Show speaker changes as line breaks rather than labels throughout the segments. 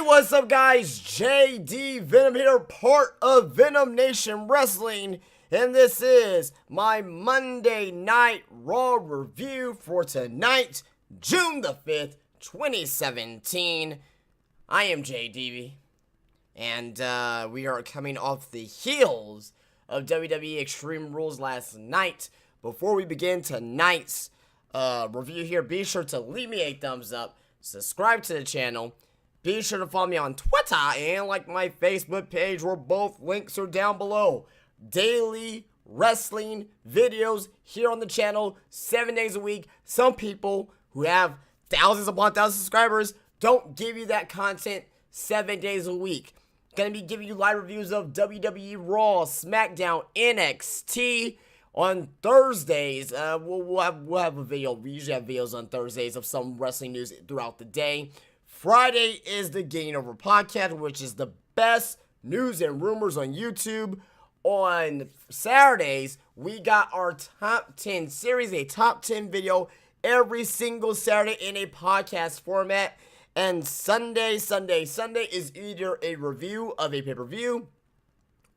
What's up, guys? JD Venom here, part of Venom Nation Wrestling, and this is my Monday Night Raw review for tonight, June the 5th, 2017. I am JD, and we are coming off the heels of WWE Extreme Rules last night. Before we begin tonight's review here, be sure to leave me a thumbs up, subscribe to the channel. Be sure to follow me on Twitter and like my Facebook page, where both links are down below. Daily wrestling videos here on the channel, 7 days a week. Some people who have thousands upon thousands of subscribers don't give you that content 7 days a week. Gonna be giving you live reviews of WWE Raw, SmackDown, NXT on Thursdays. We'll have a video. We usually have videos on Thursdays of some wrestling news throughout the day. Friday is the Getting Over podcast, which is the best news and rumors on YouTube. On Saturdays, we got our top 10 series, a top 10 video every single Saturday in a podcast format. And Sunday is either a review of a pay-per-view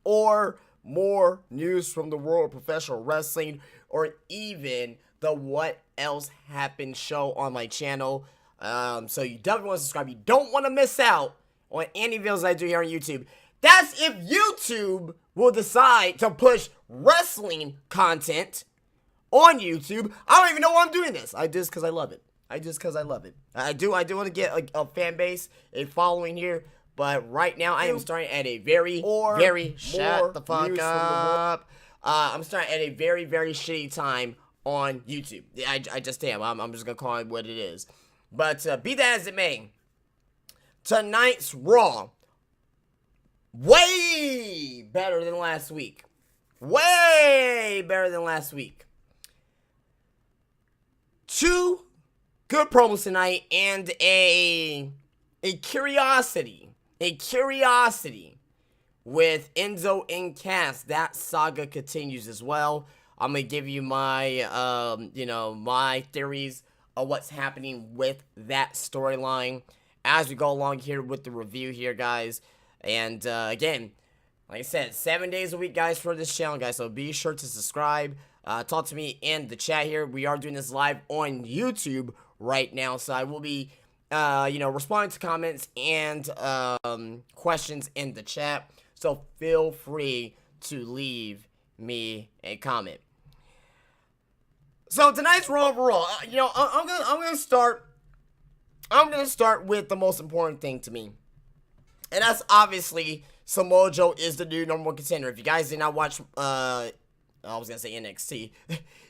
or more news from the world of professional wrestling, or even the What Else Happened show on my channel. So you definitely want to subscribe. You don't want to miss out on any videos I do here on YouTube. That's if YouTube will decide to push wrestling content on YouTube. I don't even know why I'm doing this. I just because I love it. I do want to get a fan base, a following here. But right now, I am starting at a shut the fuck up. I'm starting at a very shitty time on YouTube. I just am. I'm just gonna call it what it is. But be that as it may, tonight's Raw, way better than last week. Way better than last week. 2 good promos tonight, and a curiosity. A curiosity with Enzo and Cass. That saga continues as well. I'm going to give you my, my theories of what's happening with that storyline as we go along here with the review here, guys. And again, like I said, 7 days a week, guys, for this channel, guys. So be sure to subscribe. Talk to me in the chat here. We are doing this live on YouTube right now, so I will be, responding to comments and questions in the chat. So feel free to leave me a comment. So tonight's Raw overall, I'm gonna start with the most important thing to me, and that's obviously Samoa Joe is the new #1 contender. If you guys did not watch, I was gonna say NXT.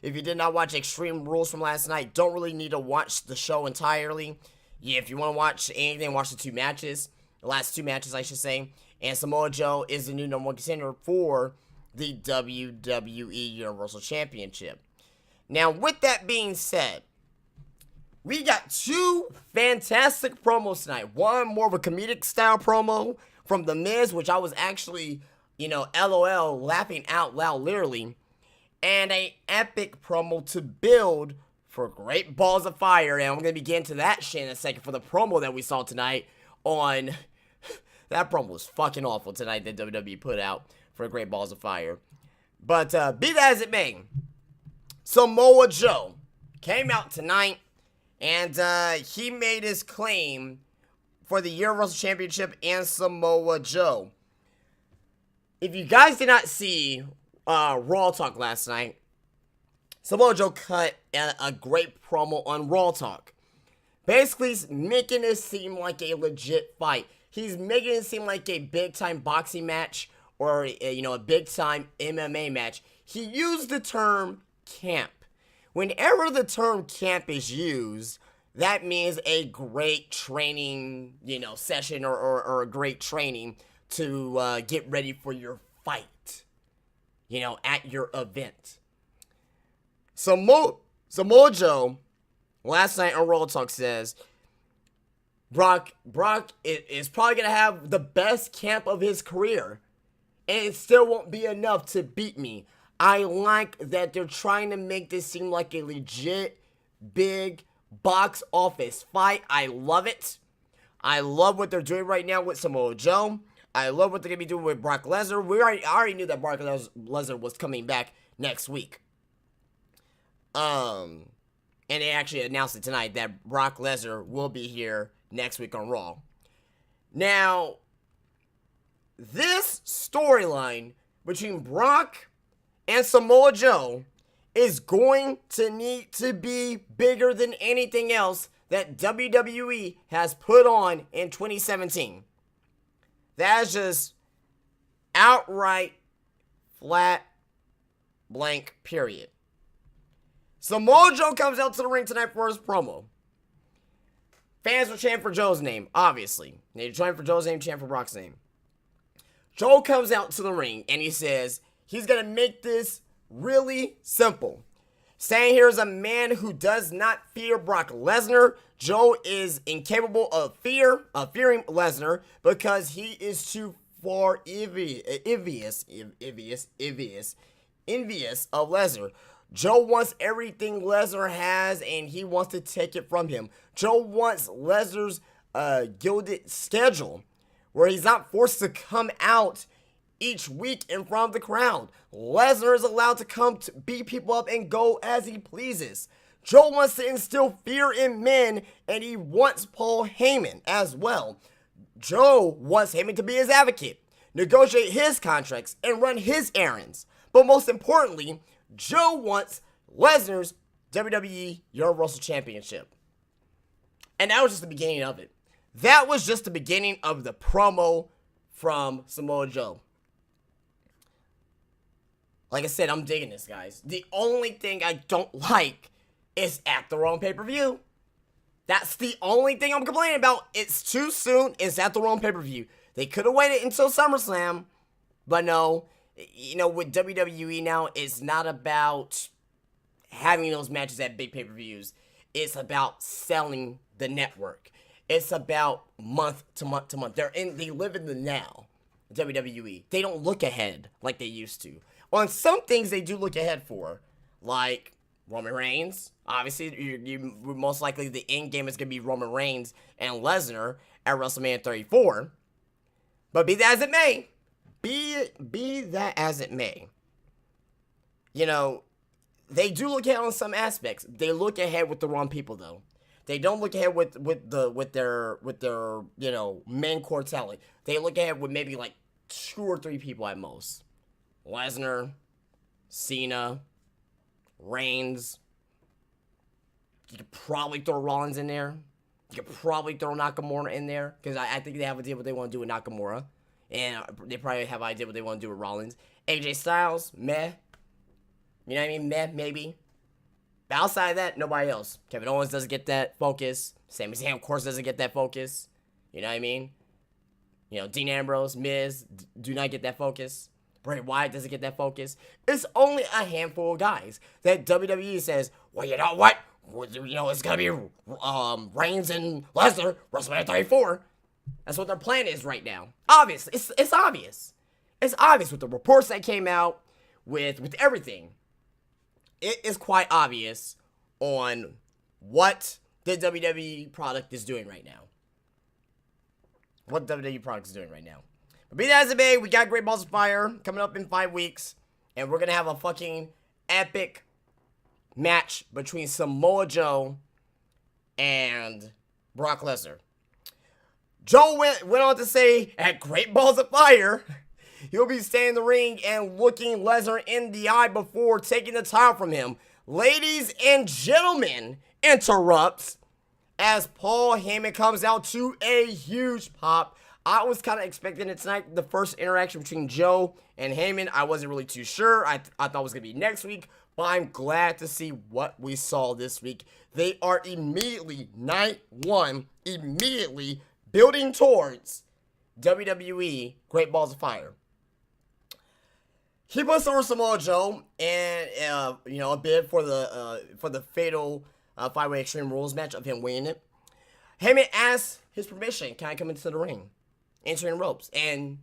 If you did not watch Extreme Rules from last night, don't really need to watch the show entirely. Yeah, if you want to watch anything, watch the last two matches, I should say. And Samoa Joe is the new #1 contender for the WWE Universal Championship. Now, with that being said, we got 2 fantastic promos tonight. One more of a comedic style promo from The Miz, which I was actually, LOL, laughing out loud, literally. And a epic promo to build for Great Balls of Fire. And I'm going to be getting to that shit in a second for the promo that we saw tonight on... That promo was fucking awful tonight that WWE put out for Great Balls of Fire. But be that as it may, Samoa Joe came out tonight, and he made his claim for the Universal Championship and Samoa Joe. If you guys did not see Raw Talk last night, Samoa Joe cut a great promo on Raw Talk. Basically, making it seem like a legit fight. He's making it seem like a big-time boxing match or, a big-time MMA match. He used the term camp. Whenever the term camp is used, that means a great training, session or a great training to get ready for your fight, at your event. Samoa Joe, last night on Raw Talk, says, Brock is probably going to have the best camp of his career, and it still won't be enough to beat me. I like that they're trying to make this seem like a legit, big box office fight. I love it. I love what they're doing right now with Samoa Joe. I love what they're going to be doing with Brock Lesnar. I already knew that Brock Lesnar was coming back next week. And they actually announced it tonight that Brock Lesnar will be here next week on Raw. Now, this storyline between Brock and Samoa Joe is going to need to be bigger than anything else that WWE has put on in 2017. That's just outright flat blank period. Samoa Joe comes out to the ring tonight for his promo. Fans are chanting for Joe's name, obviously. They're chanting for Joe's name, chanting for Brock's name. Joe comes out to the ring and he says he's going to make this really simple. Saying here is a man who does not fear Brock Lesnar. Joe is incapable of fearing Lesnar because he is too far envious of Lesnar. Joe wants everything Lesnar has and he wants to take it from him. Joe wants Lesnar's gilded schedule where he's not forced to come out each week in front of the crowd. Lesnar is allowed to come to beat people up and go as he pleases. Joe wants to instill fear in men, and he wants Paul Heyman as well. Joe wants Heyman to be his advocate, negotiate his contracts, and run his errands. But most importantly, Joe wants Lesnar's WWE Universal Championship. And that was just the beginning of it. That was just the beginning of the promo from Samoa Joe. Like I said, I'm digging this, guys. The only thing I don't like is at the wrong pay-per-view. That's the only thing I'm complaining about. It's too soon. It's at the wrong pay-per-view. They could have waited until SummerSlam. But no, you know, with WWE now, it's not about having those matches at big pay-per-views. It's about selling the network. It's about month to month to month. They live in the now, WWE. They don't look ahead like they used to. On some things they do look ahead for, like Roman Reigns. Obviously, you most likely the end game is going to be Roman Reigns and Lesnar at WrestleMania 34. But be that as it may, you know, they do look ahead on some aspects. They look ahead with the wrong people, though. They don't look ahead with their you know, main core talent. They look ahead with maybe like 2 or 3 people at most. Lesnar, Cena, Reigns. You could probably throw Rollins in there. You could probably throw Nakamura in there. Because I think they have an idea what they want to do with Nakamura. And they probably have an idea what they want to do with Rollins. AJ Styles, meh. You know what I mean? Meh, maybe. But outside of that, nobody else. Kevin Owens doesn't get that focus. Sami Zayn, of course, doesn't get that focus. You know what I mean? You know, Dean Ambrose, Miz, do not get that focus. Bray Wyatt doesn't get that focus. It's only a handful of guys that WWE says, well, you know what? You know, it's going to be Reigns and Lesnar, WrestleMania 34. That's what their plan is right now. Obvious. It's obvious. It's obvious with the reports that came out, with everything. It is quite obvious on what the WWE product is doing right now. What the WWE product is doing right now. But be that as it may, we got Great Balls of Fire coming up in 5 weeks. And we're going to have a fucking epic match between Samoa Joe and Brock Lesnar. Joe went on to say at Great Balls of Fire, he'll be staying in the ring and looking Lesnar in the eye before taking the title from him. Ladies and gentlemen, interrupts as Paul Heyman comes out to a huge pop. I was kind of expecting it tonight, the first interaction between Joe and Heyman. I wasn't really too sure. I thought it was going to be next week, but I'm glad to see what we saw this week. They are immediately, night one, immediately building towards WWE Great Balls of Fire. He puts over Samoa Joe and, you know, a bid for the fatal 5-way Extreme Rules match of him winning it. Heyman asks his permission. Can I come into the ring? Entering ropes. And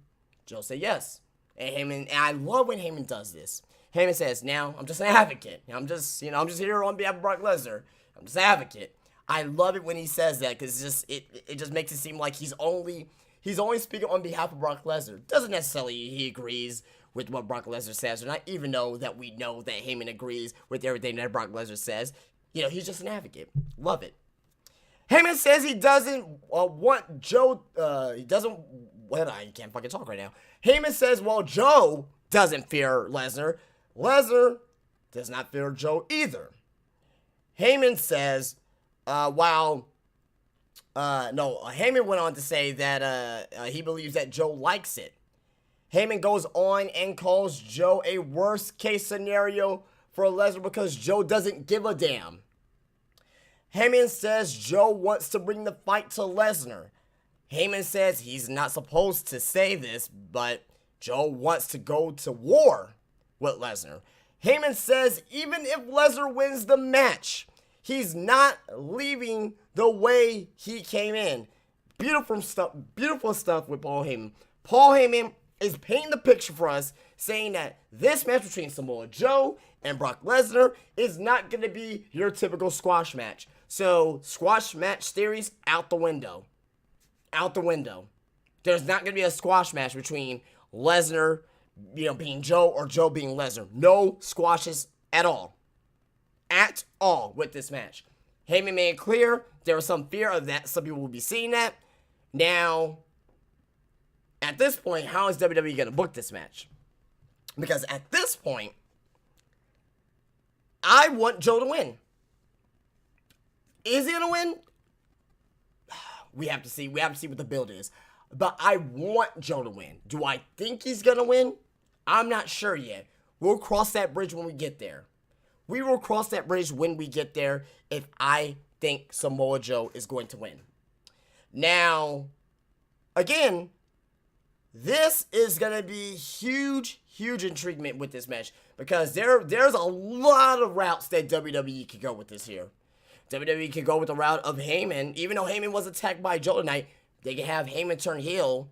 Joe said yes. And I love when Heyman does this. Heyman says, now, I'm just an advocate. I'm just here on behalf of Brock Lesnar. I'm just an advocate. I love it when he says that because it just makes it seem like he's only speaking on behalf of Brock Lesnar. Doesn't necessarily he agrees with what Brock Lesnar says, or not even know that we know that Heyman agrees with everything that Brock Lesnar says. You know, he's just an advocate. Love it. Heyman says he doesn't want Joe, he doesn't, well, I can't fucking talk right now. Heyman says, well, Joe doesn't fear Lesnar. Lesnar does not fear Joe either. Heyman says, Heyman went on to say that he believes that Joe likes it. Heyman goes on and calls Joe a worst case scenario for Lesnar because Joe doesn't give a damn. Heyman says Joe wants to bring the fight to Lesnar. Heyman says he's not supposed to say this, but Joe wants to go to war with Lesnar. Heyman says even if Lesnar wins the match, he's not leaving the way he came in. Beautiful stuff with Paul Heyman. Paul Heyman is painting the picture for us, saying that this match between Samoa Joe and Brock Lesnar is not going to be your typical squash match. So, squash match theories, out the window. Out the window. There's not going to be a squash match between Lesnar, being Joe or Joe being Lesnar. No squashes at all. At all with this match. Heyman made it clear there was some fear of that. Some people will be seeing that. Now, at this point, how is WWE going to book this match? Because at this point, I want Joe to win. Is he going to win? We have to see. We have to see what the build is. But I want Joe to win. Do I think he's going to win? I'm not sure yet. We'll cross that bridge when we get there. We will cross that bridge when we get there if I think Samoa Joe is going to win. Now, again, this is going to be huge intriguement with this match because there's a lot of routes that WWE could go with this here. WWE could go with the route of Heyman. Even though Heyman was attacked by Joe tonight, they can have Heyman turn heel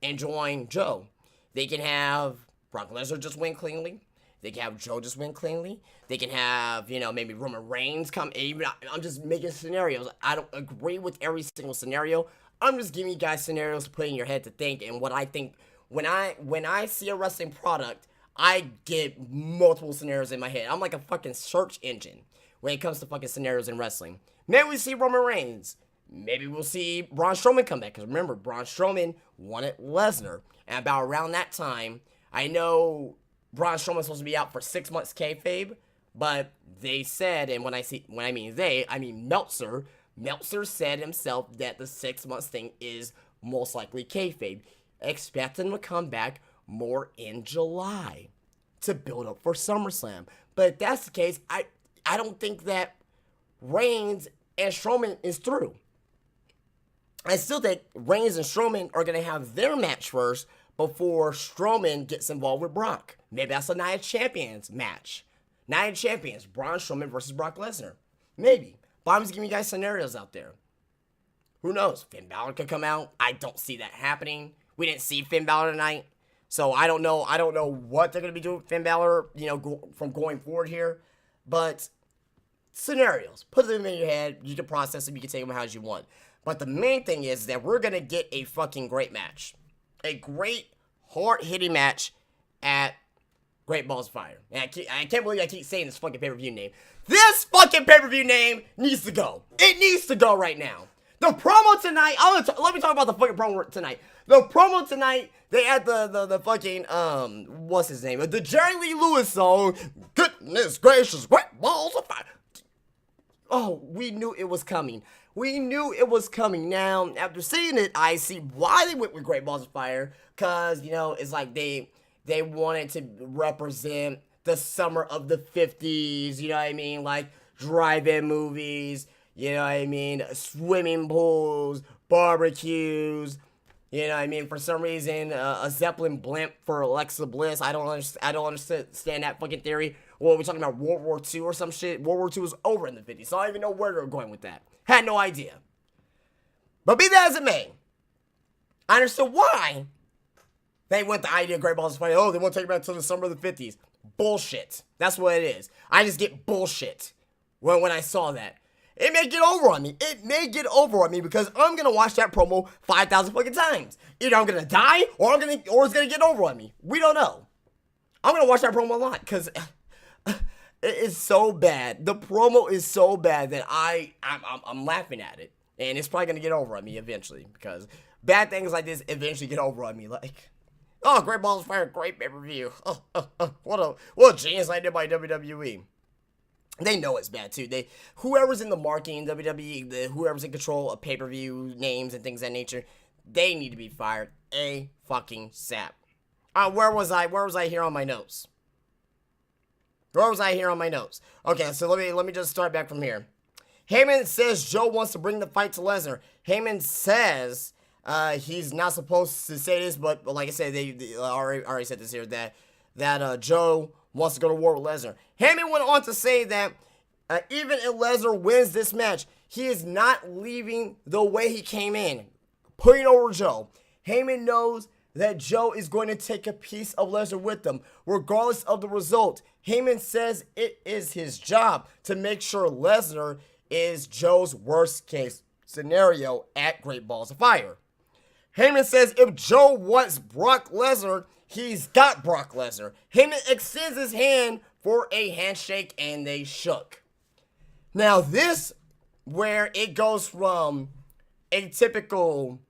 and join Joe. They can have Brock Lesnar just win cleanly. They can have Joe just win cleanly. They can have, maybe Roman Reigns come. Even I'm just making scenarios. I don't agree with every single scenario. I'm just giving you guys scenarios to put in your head to think. And what I think, when I see a wrestling product, I get multiple scenarios in my head. I'm like a fucking search engine when it comes to fucking scenarios in wrestling. Maybe we see Roman Reigns. Maybe we'll see Braun Strowman come back. Because remember, Braun Strowman wanted Lesnar. And about around that time, I know Braun Strowman's supposed to be out for 6 months kayfabe. But they said, and when I mean they, I mean Meltzer. Meltzer said himself that the 6 months thing is most likely kayfabe. Expect him to come back more in July to build up for SummerSlam. But if that's the case, I don't think that Reigns and Strowman is through. I still think Reigns and Strowman are going to have their match first before Strowman gets involved with Brock. Maybe that's a Night of Champions match. Night of Champions, Braun Strowman versus Brock Lesnar. Maybe. But I'm just giving you guys scenarios out there. Who knows? Finn Balor could come out. I don't see that happening. We didn't see Finn Balor tonight. So I don't know what they're going to be doing with Finn Balor, from going forward here. But scenarios. Put them in your head. You can process them. You can take them how you want. But the main thing is that we're going to get a fucking great match. A great, hard-hitting match at Great Balls of Fire. And I can't believe I keep saying this fucking pay-per-view name. This fucking pay-per-view name needs to go. It needs to go right now. The promo tonight, let me talk about the fucking promo tonight. The promo tonight, they had the fucking, what's his name? The Jerry Lee Lewis song. Goodness gracious, Great Balls of Fire. Oh, we knew it was coming. We knew it was coming. Now, after seeing it, I see why they went with Great Balls of Fire. Because, it's like they wanted to represent the summer of the 50s, you know what I mean? Like, drive-in movies, you know what I mean? Swimming pools, barbecues, you know what I mean? For some reason, a Zeppelin blimp for Alexa Bliss. I don't understand that fucking theory. What, are we talking about World War II or some shit? World War II was over in the 50s, so I don't even know where they're going with that. Had no idea. But be that as it may, I understood why they went the idea of Great Balls of Fire. Oh, they want to take it back to the summer of the 50s. Bullshit. That's what it is. I just get bullshit when I saw that. It may get over on me. It may get over on me because I'm gonna watch that promo 5,000 fucking times. Either I'm gonna die or it's gonna get over on me. We don't know. I'm gonna watch that promo a lot because it is so bad. The promo is so bad that I'm laughing at it, and it's probably gonna get over on me eventually because bad things like this eventually get over on me. Like, oh, Great Balls of Fire, great pay-per-view. What a genius idea by WWE. They know it's bad too. Whoever's in the marketing WWE, whoever's in control of pay-per-view names and things of that nature, they need to be fired a fucking sap. Where was I here on my notes? Okay, so let me just start back from here. Heyman says Joe wants to bring the fight to Lesnar. Heyman says he's not supposed to say this, but like I said, they already said this here that Joe wants to go to war with Lesnar. Heyman went on to say that even if Lesnar wins this match, he is not leaving the way he came in, putting over Joe. Heyman knows that Joe is going to take a piece of Lesnar with them, regardless of the result. Heyman says it is his job to make sure Lesnar is Joe's worst case scenario at Great Balls of Fire. Heyman says if Joe wants Brock Lesnar, he's got Brock Lesnar. Heyman extends his hand for a handshake, and they shook. Now this, where it goes from a typical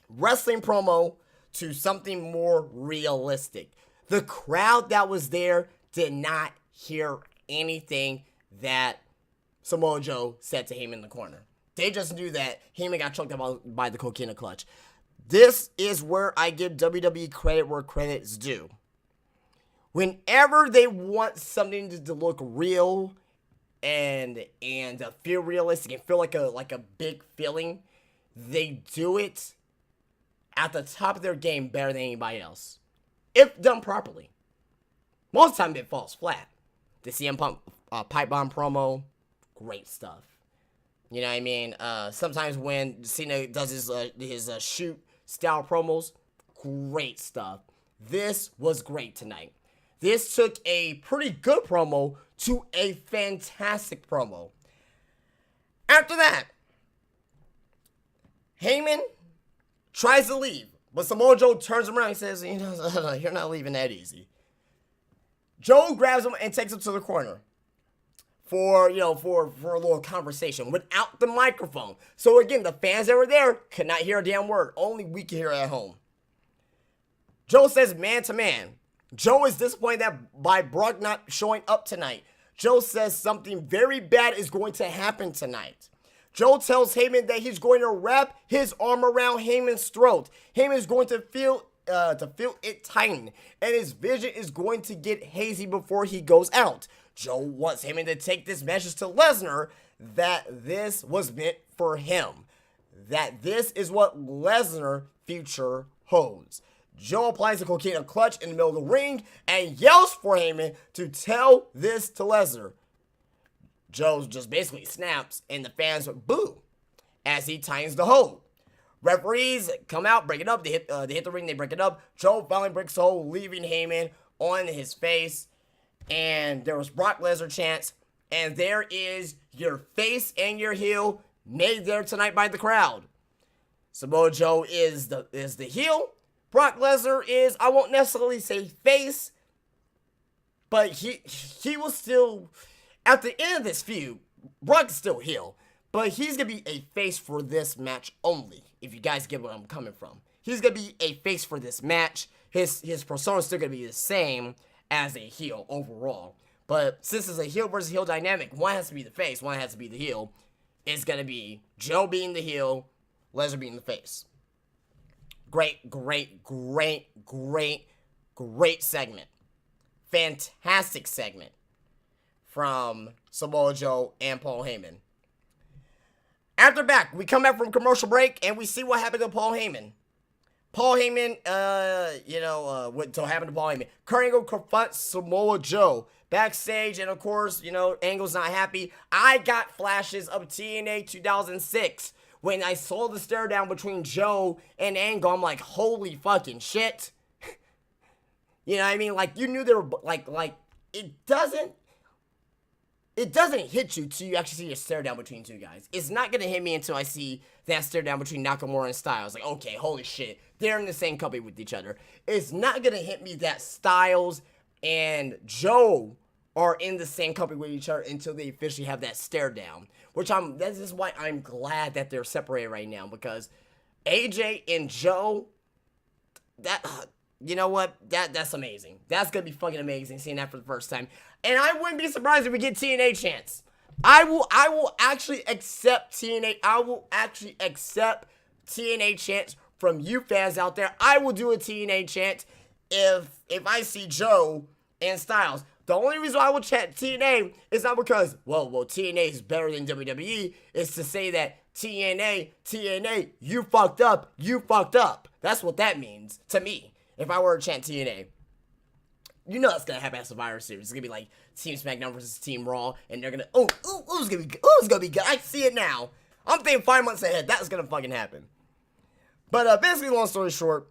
wrestling promo to something more realistic. The crowd that was there did not hear anything that Samoa Joe said to Heyman in the corner. They just knew that Heyman got choked out by the coquina clutch. This is where I give WWE credit where credit is due. Whenever they want something to look real and feel realistic and feel like a big feeling, they do it at the top of their game better than anybody else, if done properly. Most of the time it falls flat. The CM Punk pipe bomb promo, great stuff. You know what I mean? Sometimes when Cena does his shoot style promos, great stuff. This was great tonight. This took a pretty good promo to a fantastic promo. After that, Heyman tries to leave, but Samoa Joe turns him around and says, you're not leaving that easy. Joe grabs him and takes him to the corner for a little conversation without the microphone. So again, the fans that were there could not hear a damn word. Only we could hear it at home. Joe says man to man. Joe is disappointed by Brock not showing up tonight. Joe says something very bad is going to happen tonight. Joe tells Heyman that he's going to wrap his arm around Heyman's throat. Heyman is going to feel it tighten, and his vision is going to get hazy before he goes out. Joe wants Heyman to take this message to Lesnar that this was meant for him, that this is what Lesnar future holds. Joe applies the coquina clutch in the middle of the ring and yells for Heyman to tell this to Lesnar. Joe just basically snaps, and the fans boo as he tightens the hold. Referees come out, break it up. They hit the ring, they break it up. Joe finally breaks the hold, leaving Heyman on his face. And there was Brock Lesnar chants. And there is your face and your heel made there tonight by the crowd. Samoa Joe is the heel. Brock Lesnar is, I won't necessarily say face, but he will still, at the end of this feud, Brock is still heel, but he's going to be a face for this match only, if you guys get where I'm coming from. He's going to be a face for this match. His persona is still going to be the same as a heel overall. But since it's a heel versus heel dynamic, one has to be the face, one has to be the heel. It's going to be Joe being the heel, Lesnar being the face. Great segment. Fantastic segment from Samoa Joe and Paul Heyman. After back, we come back from commercial break and we see what happened to Paul Heyman. Paul Heyman, what happened to Paul Heyman? Kurt Angle confronts Samoa Joe backstage, and of course, Angle's not happy. I got flashes of TNA 2006 when I saw the stare down between Joe and Angle. I'm like, holy fucking shit. You know what I mean? Like, you knew they were, like, it doesn't, it doesn't hit you till you actually see a stare down between two guys. It's not going to hit me until I see that stare down between Nakamura and Styles. Like, okay, holy shit, they're in the same company with each other. It's not going to hit me that Styles and Joe are in the same company with each other until they officially have that stare down. This is why I'm glad that they're separated right now, because AJ and Joe, you know what? That's amazing. That's gonna be fucking amazing seeing that for the first time. And I wouldn't be surprised if we get TNA chants. I will actually accept TNA. I will actually accept TNA chants from you fans out there. I will do a TNA chant if I see Joe and Styles. The only reason I will chant TNA is not because, well, TNA is better than WWE. It's to say that TNA, you fucked up. That's what that means to me. If I were to chant TNA, you know that's gonna happen at Survivor Series. It's gonna be like Team SmackDown versus Team Raw, and they're gonna it's gonna be good. I see it now. I'm thinking 5 months ahead. That's gonna fucking happen. But basically, long story short,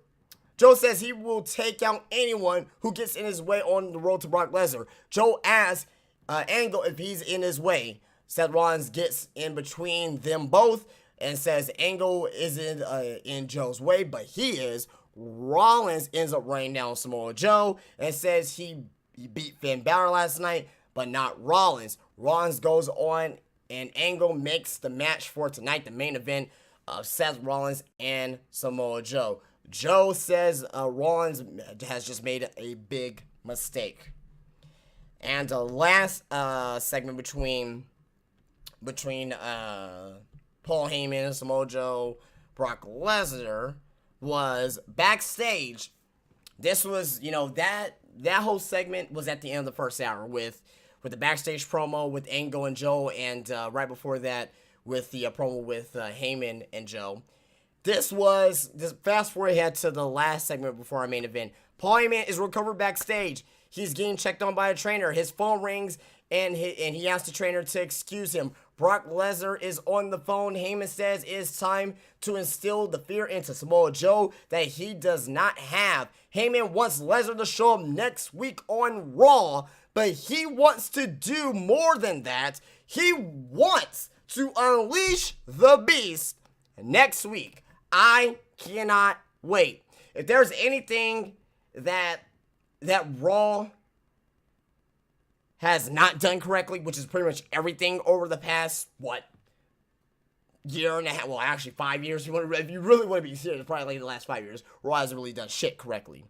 Joe says he will take out anyone who gets in his way on the road to Brock Lesnar. Joe asks Angle if he's in his way. Seth Rollins gets in between them both and says Angle isn't in Joe's way, but he is. Rollins ends up running down Samoa Joe and says he beat Finn Balor last night, but not Rollins. Rollins goes on, and Angle makes the match for tonight, the main event of Seth Rollins and Samoa Joe. Joe says Rollins has just made a big mistake. And the last segment between Paul Heyman and Samoa Joe, Brock Lesnar, was backstage. This was, that whole segment was at the end of the first hour with the backstage promo with Angle and Joe, and right before that with the promo with Heyman and Joe. This fast forward ahead to the last segment before our main event. Paul Heyman is recovered backstage. He's getting checked on by a trainer. His phone rings, and he asks the trainer to excuse him. Brock Lesnar is on the phone. Heyman says it's time to instill the fear into Samoa Joe that he does not have. Heyman wants Lesnar to show up next week on Raw, but he wants to do more than that. He wants to unleash the beast next week. I cannot wait. If there's anything that Raw has not done correctly, which is pretty much everything over the past, year and a half, well, actually 5 years, if you really want to be serious, probably like the last 5 years, Raw hasn't really done shit correctly.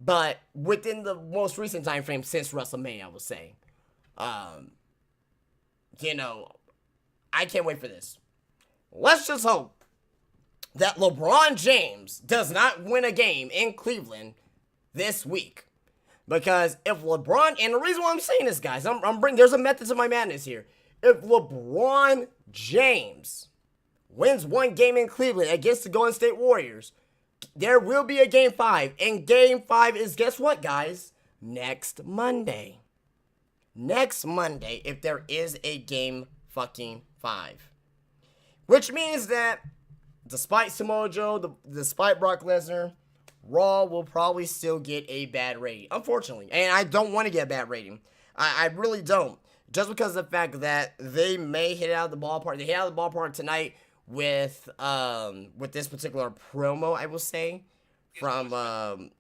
But within the most recent time frame since WrestleMania, I would say, I can't wait for this. Let's just hope that LeBron James does not win a game in Cleveland this week. Because if LeBron, and the reason why I'm saying this, guys, there's a method to my madness here. If LeBron James wins one game in Cleveland against the Golden State Warriors, there will be a Game 5. And Game 5 is, guess what, guys? Next Monday. Next Monday, if there is a Game fucking 5. Which means that, despite Samoa Joe, despite Brock Lesnar, Raw will probably still get a bad rating, unfortunately. And I don't want to get a bad rating. I really don't. Just because of the fact that they may hit out of the ballpark. They hit out of the ballpark tonight with this particular promo, I will say, from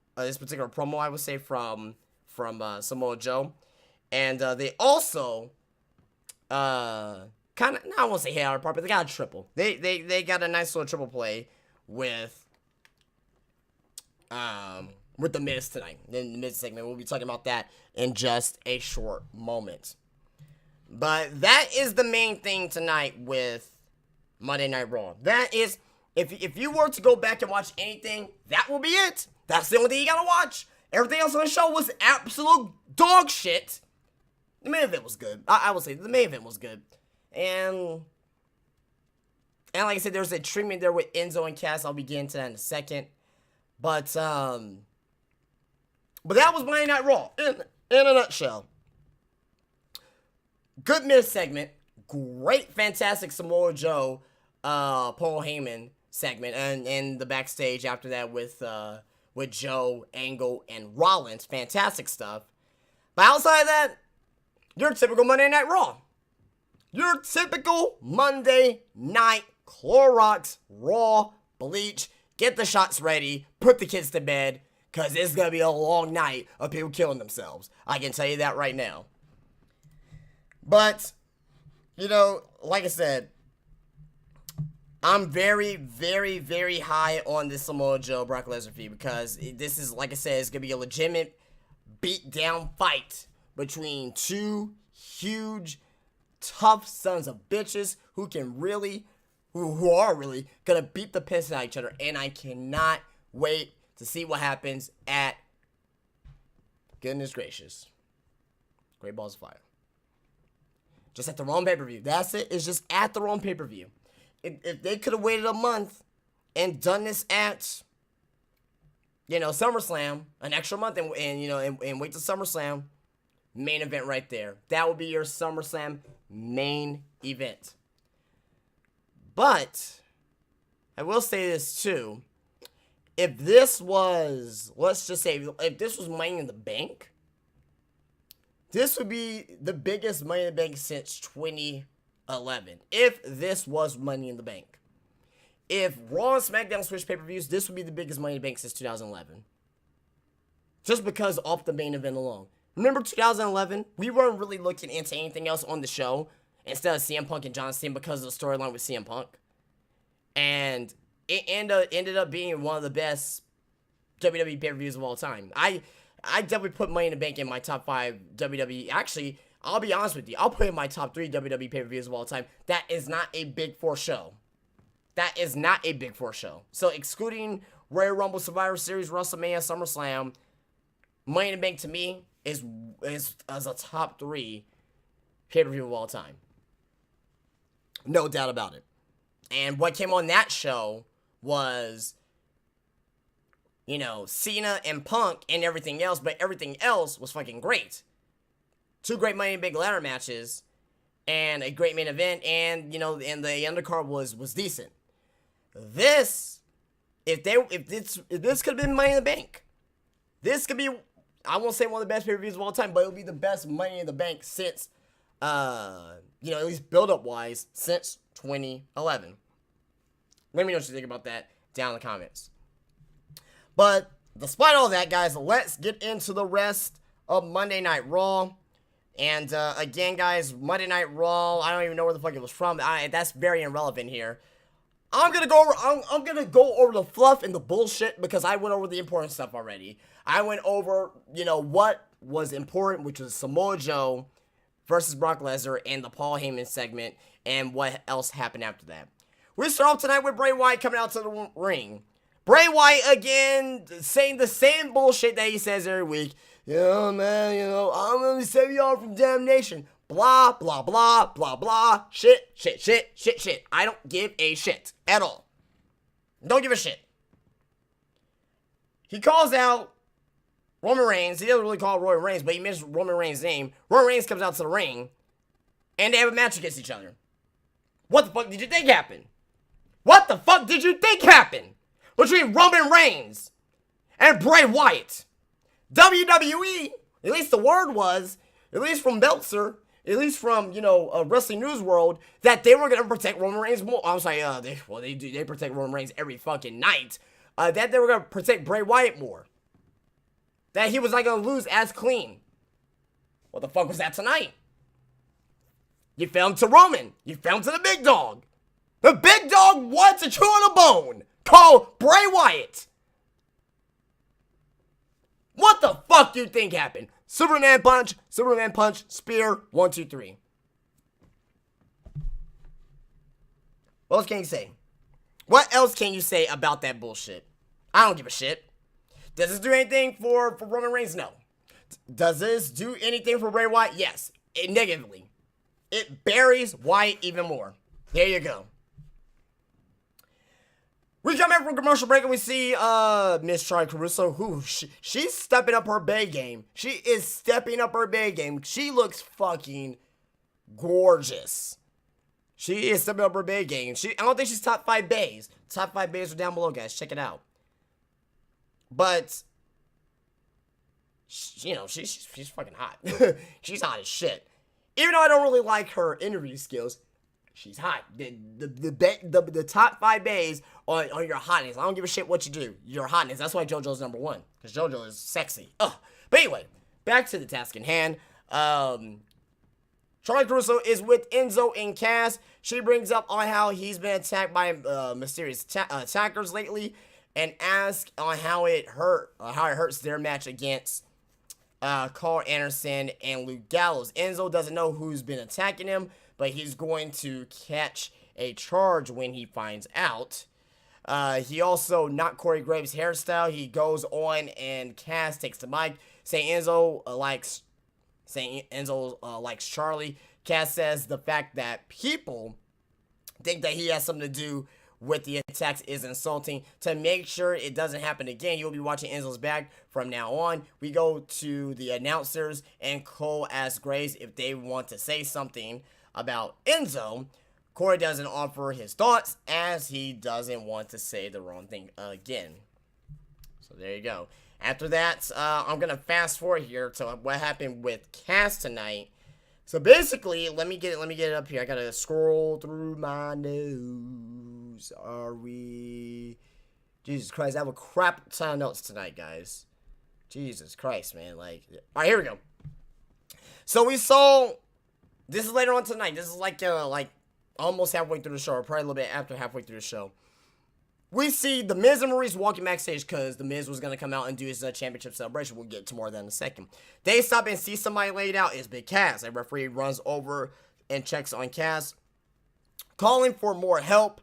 Samoa Joe. And they also I won't say hit out of the park, but they got a triple. They got a nice little triple play with the Miz tonight. In the Miz segment, we'll be talking about that in just a short moment. But that is the main thing tonight with Monday Night Raw. That is, if you were to go back and watch anything, that will be it. That's the only thing you gotta watch. Everything else on the show was absolute dog shit. The main event was good. I will say the main event was good. And like I said, there's a treatment there with Enzo and Cass. I'll be getting to that in a second. But that was Monday Night Raw in a nutshell. Good Miz segment. Great, fantastic Samoa Joe, Paul Heyman segment. And the backstage after that with Joe, Angle, and Rollins. Fantastic stuff. But outside of that, Your typical Monday Night Raw. Your typical Monday Night Clorox Raw Bleach. Get the shots ready. Put the kids to bed. Because it's going to be a long night of people killing themselves. I can tell you that right now. But, you know, like I said, I'm very, very, very high on this Samoa Joe Brock Lesnar feud. Because this is, like I said, it's going to be a legitimate beat-down fight between two huge, tough sons of bitches who can really, who are really going to beat the piss out of each other. And I cannot wait to see what happens at, goodness gracious, Great Balls of Fire. Just at the wrong pay-per-view. That's it. It's just at the wrong pay-per-view. If they could have waited a month and done this at, you know, SummerSlam, an extra month, and wait till SummerSlam, main event right there. That would be your SummerSlam main event. But I will say this too. If this was, let's just say, if this was Money in the Bank, this would be the biggest Money in the Bank since 2011. If this was Money in the Bank. If Raw and SmackDown switched pay-per-views, this would be the biggest Money in the Bank since 2011. Just because off the main event alone. Remember 2011? We weren't really looking into anything else on the show instead of CM Punk and John Cena because of the storyline with CM Punk. And it ended up being one of the best WWE pay-per-views of all time. I definitely put Money in the Bank in my top 5 WWE. Actually, I'll be honest with you. I'll put it in my top 3 WWE pay-per-views of all time. That is not a Big Four show. That is not a Big Four show. So, excluding Royal Rumble, Survivor Series, WrestleMania, SummerSlam, Money in the Bank to me is as a top 3 pay-per-view of all time. No doubt about it. And what came on that show was, you know, Cena and Punk and everything else, but everything else was fucking great. 2 great Money in the Bank ladder matches and a great main event, and, you know, and the undercard was decent. This, if this could have been Money in the Bank, this could be, I won't say one of the best pay-per-views of all time, but it'll be the best Money in the Bank since, you know, at least build-up wise, since 2011. Let me know what you think about that down in the comments. But despite all that, guys, let's get into the rest of Monday Night Raw. And again, guys, Monday Night Raw, I don't even know where the fuck it was from. That's very irrelevant here. I'm gonna go over the fluff and the bullshit because I went over the important stuff already. I went over, you know, what was important, which was Samoa Joe versus Brock Lesnar and the Paul Heyman segment, and what else happened after that. We start off tonight with Bray Wyatt coming out to the ring. Bray Wyatt again saying the same bullshit that he says every week. Yeah, man, you know, I'm gonna save y'all from damnation. Blah, blah, blah, blah, blah. Shit, shit, shit, shit, shit. I don't give a shit at all. Don't give a shit. He calls out Roman Reigns. He doesn't really call Roman Reigns, but he mentions Roman Reigns' name. Roman Reigns comes out to the ring, and they have a match against each other. What the fuck did you think happened? What the fuck did you think happened between Roman Reigns and Bray Wyatt? WWE, at least the word was, at least from Meltzer, at least from, you know, Wrestling News World, that they were going to protect Roman Reigns more. I was like, they protect Roman Reigns every fucking night. That they were going to protect Bray Wyatt more. That he was not going to lose as clean. What the fuck was that tonight? You fell to Roman. You fell to the big dog. The big dog wants to chew on a bone. Call Bray Wyatt. What the fuck do you think happened? Superman punch, spear, 1, 2, 3. What else can you say? What else can you say about that bullshit? I don't give a shit. Does this do anything for Roman Reigns? No. Does this do anything for Bray Wyatt? Yes. Negatively. It buries Wyatt even more. There you go. We come back from commercial break and we see Miss Charlotte Caruso, who she's stepping up her bay game. She is stepping up her bay game. She looks fucking gorgeous. She is stepping up her bay game. I don't think she's top 5 bays. Top 5 bays are down below, guys. Check it out. But, you know, she's fucking hot. She's hot as shit. Even though I don't really like her interview skills, she's hot. The top 5 bays on your hotness. I don't give a shit what you do. Your hotness. That's why JoJo's number 1. Because JoJo is sexy. Ugh. But anyway, back to the task in hand. Charlotte Caruso is with Enzo and Cass. She brings up on how he's been attacked by mysterious attackers lately, and asks on how it hurts their match against Carl Anderson and Luke Gallows. Enzo doesn't know who's been attacking him, but he's going to catch a charge when he finds out. He also knocked Corey Graves' hairstyle. He goes on, and Cass takes the mic, saying Enzo likes Charlie. Cass says the fact that people think that he has something to do with the attacks is insulting. To make sure it doesn't happen again, you'll be watching Enzo's back from now on. We go to the announcers, and Cole asks Graves if they want to say something about Enzo. Corey doesn't offer his thoughts, as he doesn't want to say the wrong thing again. So there you go. After that, I'm going to fast forward here to what happened with Cass tonight. So basically, let me get it up here. I got to scroll through my notes. Jesus Christ, I have a crap ton of notes tonight, guys. Jesus Christ, man. Like, all right, here we go. So we saw, this is later on tonight. This is like almost halfway through the show, or probably a little bit after halfway through the show. We see The Miz and Maurice walking backstage because The Miz was going to come out and do his championship celebration. We'll get to more of that in a second. They stop and see somebody laid out. It's Big Cass. A referee runs over and checks on Cass, calling for more help.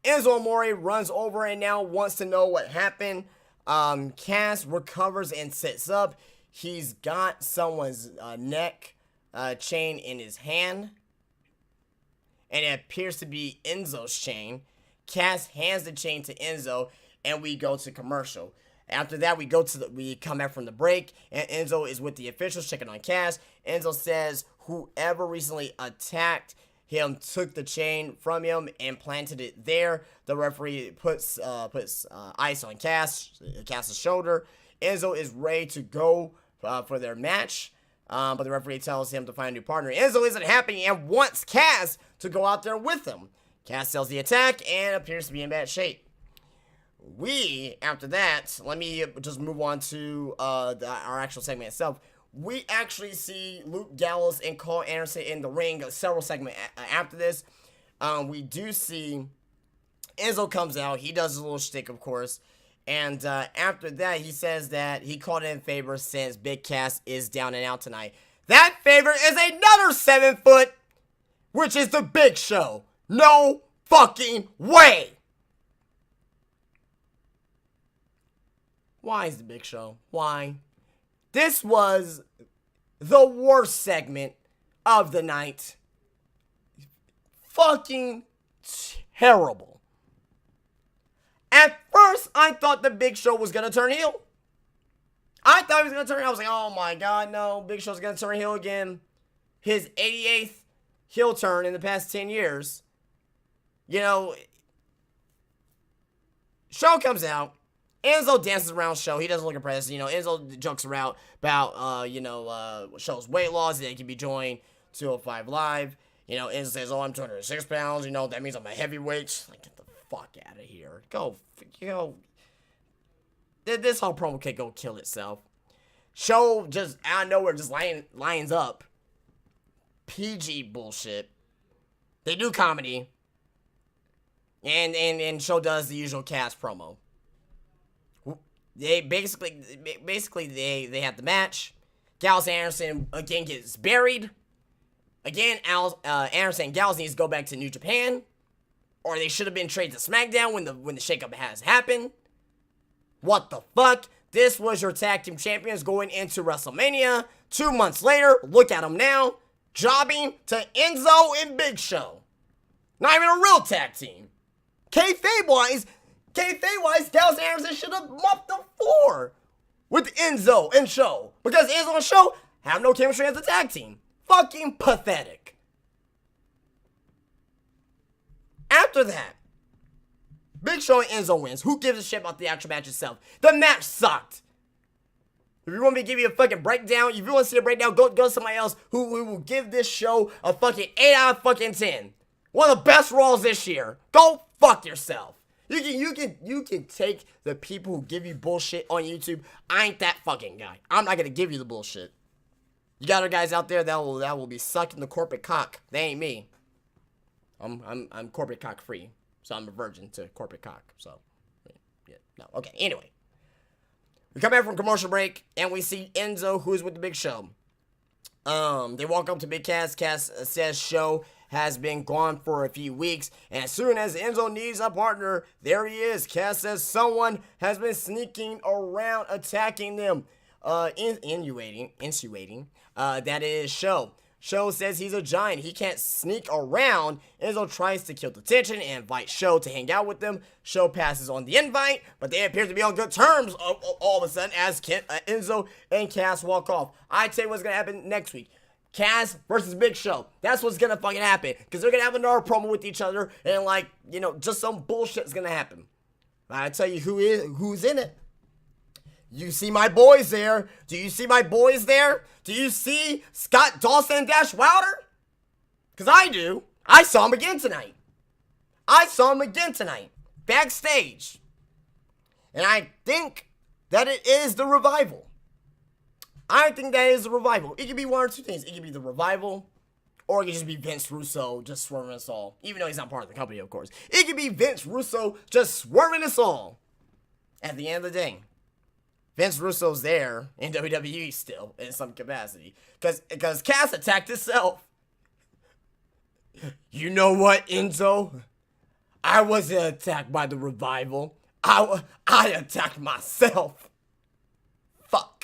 Enzo Amore runs over and now wants to know what happened. Cass recovers and sits up. He's got someone's neck chain in his hand, and it appears to be Enzo's chain. Cass hands the chain to Enzo, and we go to commercial. After that, we come back from the break, and Enzo is with the officials checking on Cass. Enzo says whoever recently attacked him took the chain from him and planted it there. The referee puts ice on Cass's shoulder. Enzo is ready to go for their match, but the referee tells him to find a new partner. Enzo isn't happy and wants Cass to go out there with him. Cass sells the attack and appears to be in bad shape. After that, let me just move on to our actual segment itself. We actually see Luke Gallows and Carl Anderson in the ring several segments after this. We do see Enzo comes out. He does a little shtick, of course. And after that, he says that he called in favor since Big Cass is down and out tonight. That favor is another 7 foot, which is the Big Show. No fucking way. Why is the Big Show? Why? This was the worst segment of the night. Fucking terrible. At first, I thought the Big Show was going to turn heel. I thought he was going to turn heel. I was like, oh my God, no. Big Show's going to turn heel again. His 88th heel turn in the past 10 years. You know, Show comes out. Enzo dances around Show. He doesn't look impressed. You know, Enzo jokes around about, Show's weight loss. They can be joined 205 Live. You know, Enzo says, oh, I'm 206 pounds. You know, that means I'm a heavyweight. Like, get the fuck out of here. This whole promo can go kill itself. Show just out of nowhere just lines up. PG bullshit. They do comedy. And Show does the usual cast promo. They basically they have the match. Gallows and Anderson again gets buried. Again, Anderson and Gallows needs to go back to New Japan, or they should have been traded to SmackDown when the shakeup has happened. What the fuck? This was your tag team champions going into WrestleMania. 2 months later, look at them now, jobbing to Enzo and Big Show. Not even a real tag team. Kayfabe-wise, Gallows and Anderson should have mopped the floor with Enzo and Show. Because Enzo and Show have no chemistry as a tag team. Fucking pathetic. After that, Big Show and Enzo wins. Who gives a shit about the actual match itself? The match sucked. If you want me to give you a fucking breakdown, if you want to see a breakdown, go to somebody else who will give this show a fucking 8 out of fucking 10. One of the best Raws this year. Go fuck yourself. You can take the people who give you bullshit on YouTube. I ain't that fucking guy. I'm not gonna give you the bullshit. You got other guys out there that will be sucking the corporate cock. They ain't me. I'm corporate cock free, so I'm a virgin to corporate cock. So, yeah, no, okay. Anyway, we come back from commercial break and we see Enzo, who's with the Big Show. They walk up to Big Cass. Cass says Show has been gone for a few weeks, and as soon as Enzo needs a partner, there he is. Cass says someone has been sneaking around, attacking them, insinuating that is Show. Show says he's a giant. He can't sneak around. Enzo tries to kill the tension and invite Show to hang out with them. Show passes on the invite, but they appear to be on good terms all of a sudden as Enzo and Cass walk off. I tell you what's going to happen next week. Cass versus Big Show. That's what's gonna fucking happen. Because they're gonna have another promo with each other. And just some bullshit's gonna happen. I tell you who's in it. You see my boys there. Do you see my boys there? Do you see Scott Dawson and Dash Wilder? Because I do. I saw him again tonight. Backstage. And I think that it is the Revival. I think that is the Revival. It could be one or two things. It could be the Revival, or it could just be Vince Russo just swerving us all. Even though he's not part of the company, of course. It could be Vince Russo just swerving us all. At the end of the day, Vince Russo's there in WWE still, in some capacity. Because Cass attacked himself. You know what, Enzo? I wasn't attacked by the Revival. I attacked myself. Fuck.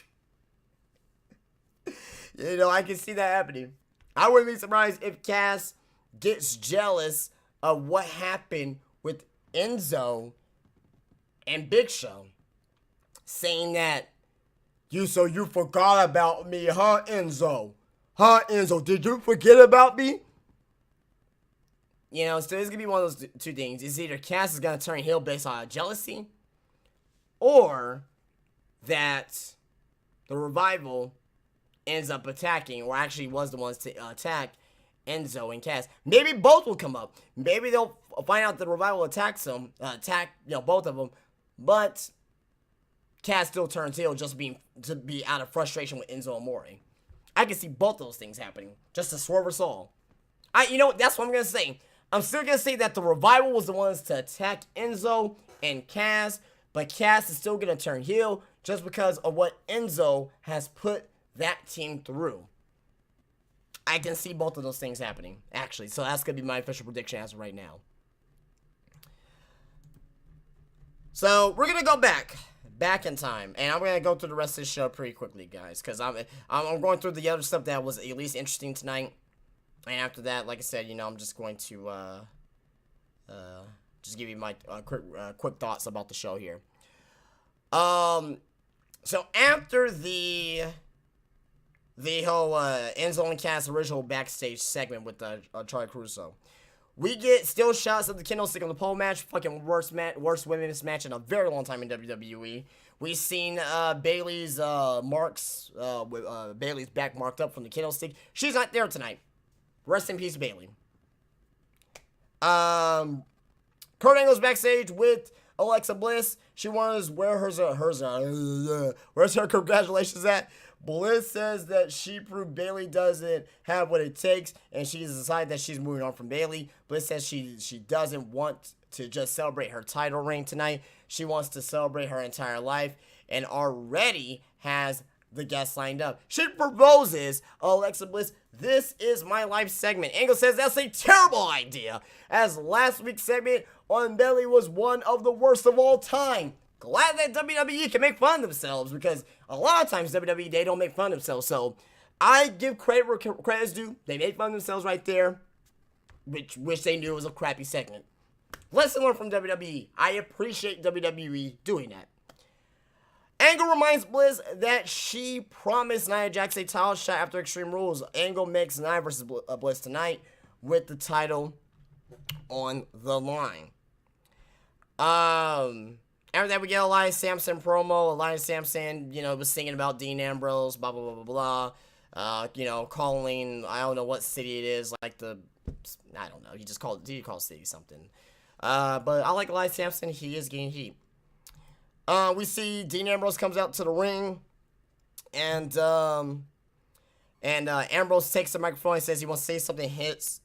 I can see that happening. I wouldn't be surprised if Cass gets jealous of what happened with Enzo and Big Show. Saying that, you forgot about me, huh, Enzo? Huh, Enzo? Did you forget about me? So it's going to be one of those two things. It's either Cass is going to turn heel based on jealousy, or that the Revival ends up attacking, or actually was the ones to attack Enzo and Cass. Maybe both will come up. Maybe they'll find out the Revival attacks them, both of them, but Cass still turns heel to be out of frustration with Enzo Amore. I can see both those things happening, just to swerve us all. That's what I'm going to say. I'm still going to say that the Revival was the ones to attack Enzo and Cass, but Cass is still going to turn heel just because of what Enzo has put that team through. I can see both of those things happening, actually. So that's going to be my official prediction as of right now. So we're going to go back in time, and I'm going to go through the rest of this show pretty quickly, guys, because I'm going through the other stuff that was at least interesting tonight. And after that, like I said, I'm just going to just give you my quick thoughts about the show here. So after the whole Enzo and Cass original backstage segment with Charlie Caruso, we get still shots of the kendo stick on the pole match, fucking worst women's match in a very long time in WWE. We've seen Bayley's marks, with Bayley's back marked up from the kendo stick. She's not there tonight. Rest in peace, Bayley. Kurt Angle's backstage with Alexa Bliss. She wonders where's her congratulations at. Bliss says that she proved Bayley doesn't have what it takes, and she's decided that she's moving on from Bayley. Bliss says she doesn't want to just celebrate her title reign tonight. She wants to celebrate her entire life, and already has the guest lined up. She proposes Alexa Bliss, "This is my life" segment. Angle says that's a terrible idea, as last week's segment on Bayley was one of the worst of all time. Glad that WWE can make fun of themselves, because a lot of times WWE, they don't make fun of themselves. So I give credit where credit's due. They made fun of themselves right there, which they knew it was a crappy segment. Lesson learned from WWE. I appreciate WWE doing that. Angle reminds Bliss that she promised Nia Jax a title shot after Extreme Rules. Angle makes Nia versus Bliss tonight with the title on the line. After that, we get Elias Sampson promo. Elias Sampson, was singing about Dean Ambrose, blah, blah, blah, blah, blah. Calling, I don't know what city it is, I don't know. He called city something. But I like Elias Sampson. He is getting heat. We see Dean Ambrose comes out to the ring, and Ambrose takes the microphone and says he wants to say something, hits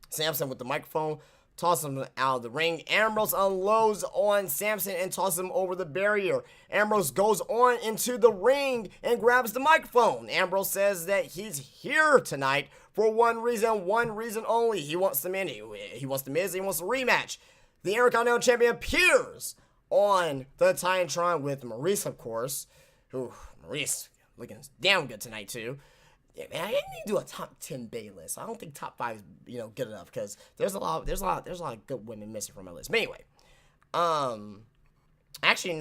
Sampson with the microphone, tosses him out of the ring. Ambrose unloads on Sampson and tosses him over the barrier. Ambrose goes on into the ring and grabs the microphone. Ambrose says that he's here tonight for one reason only. He wants the Miz, he wants a rematch. The Intercontinental Champion appears on the Titantron with Maurice, of course. Maurice looking damn good tonight, too. Yeah, man, I need to do a top 10 Bay list. I don't think top 5 is, good enough, because there's a lot of good women missing from my list. But anyway, actually,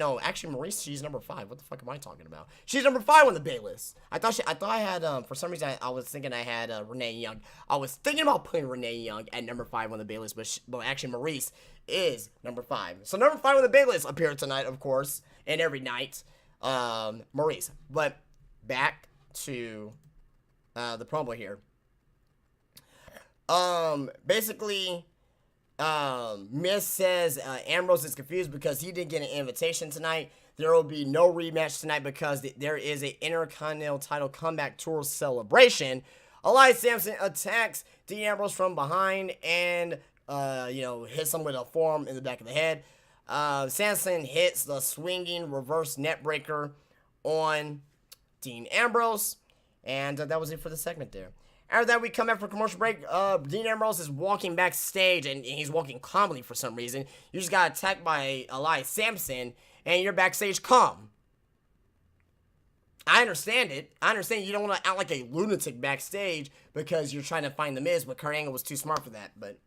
Maurice, she's number 5. What the fuck am I talking about? She's number 5 on the Bay list. I thought I had, for some reason, I was thinking I had Renee Young. I was thinking about putting Renee Young at number 5 on the Bay list, but actually, Maurice is number 5. So number 5 on the Bay list appeared tonight, of course, and every night, Maurice. But back to the promo here. Basically, Miz says Ambrose is confused because he didn't get an invitation tonight. There will be no rematch tonight because there is an Intercontinental title comeback tour celebration. Elias Sampson attacks Dean Ambrose from behind and hits him with a forearm in the back of the head. Sampson hits the swinging reverse neckbreaker on Dean Ambrose. And that was it for the segment there. After that, we come back for commercial break. Dean Ambrose is walking backstage, and he's walking calmly for some reason. You just got attacked by Elias Sampson, and you're backstage calm. I understand it. I understand you don't want to act like a lunatic backstage because you're trying to find the Miz, but Kurt Angle was too smart for that. But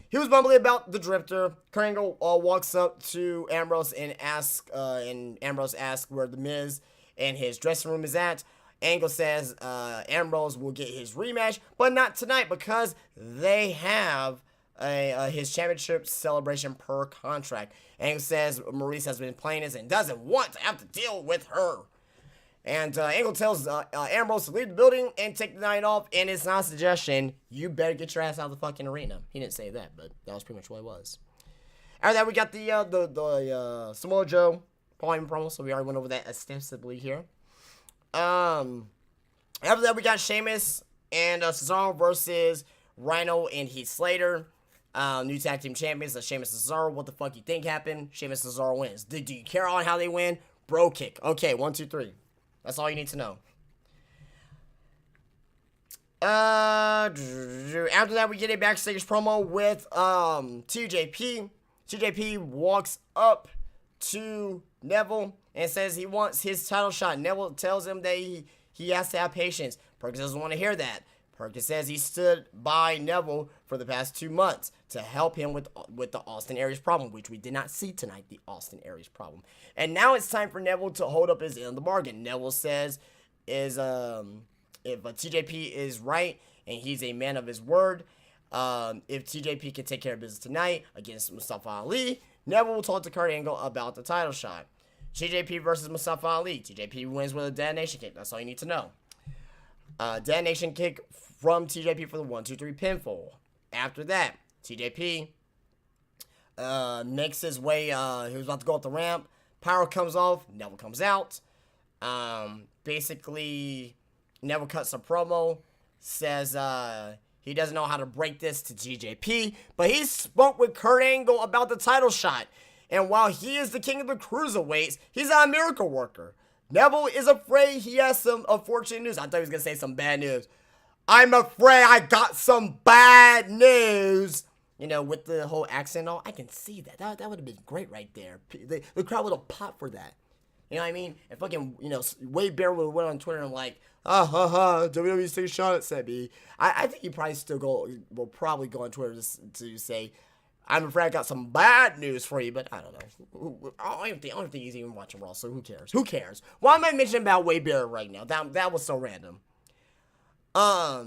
he was mumbling about the Drifter. Kurt Angle walks up to Ambrose and Ambrose asks where the Miz and his dressing room is at. Angle says Ambrose will get his rematch, but not tonight because they have his championship celebration per contract. Angle says Maurice has been playing this and doesn't want to have to deal with her. And Angle tells Ambrose to leave the building and take the night off, and it's not a suggestion. You better get your ass out of the fucking arena. He didn't say that, but that was pretty much what it was. After that, we got the Samoa Joe promo, so we already went over that extensively here. After that, we got Sheamus and Cesaro versus Rhino and Heath Slater. New tag team champions, Sheamus and Cesaro. What the fuck you think happened? Sheamus and Cesaro wins. Do you care on how they win? Bro kick. Okay, 1, 2, 3. That's all you need to know. After that, we get a backstage promo with TJP. TJP walks up to Neville and says he wants his title shot. Neville tells him that he has to have patience. Perkins doesn't want to hear that. Perkins says he stood by Neville for the past 2 months to help him with the Austin Aries problem, which we did not see tonight, the Austin Aries problem. And now it's time for Neville to hold up his end of the bargain. Neville says if TJP is right and he's a man of his word, if TJP can take care of business tonight against Mustafa Ali, Neville will talk to Kurt Angle about the title shot. TJP versus Mustafa Ali. TJP wins with a detonation kick. That's all you need to know. Detonation kick from TJP for the 1, 2, 3 pinfall. After that, TJP makes his way. He was about to go up the ramp. Power comes off. Neville comes out. Basically, Neville cuts a promo. Says he doesn't know how to break this to TJP. But he spoke with Kurt Angle about the title shot. And while he is the king of the cruiserweights, he's not a miracle worker. Neville is afraid he has some unfortunate news. I thought he was going to say some bad news. I'm afraid I got some bad news. With the whole accent and all, I can see that. That would have been great right there. The crowd would have popped for that. You know what I mean? And fucking, Wade Bear would have went on Twitter and like, WWE take a shot at Sebby. I think he probably will probably go on Twitter to say, I'm afraid I got some bad news for you, but I don't know. I don't think he's even watching Raw, so who cares? Who cares? Why am I mentioning about Wade Barrett right now? That was so random. But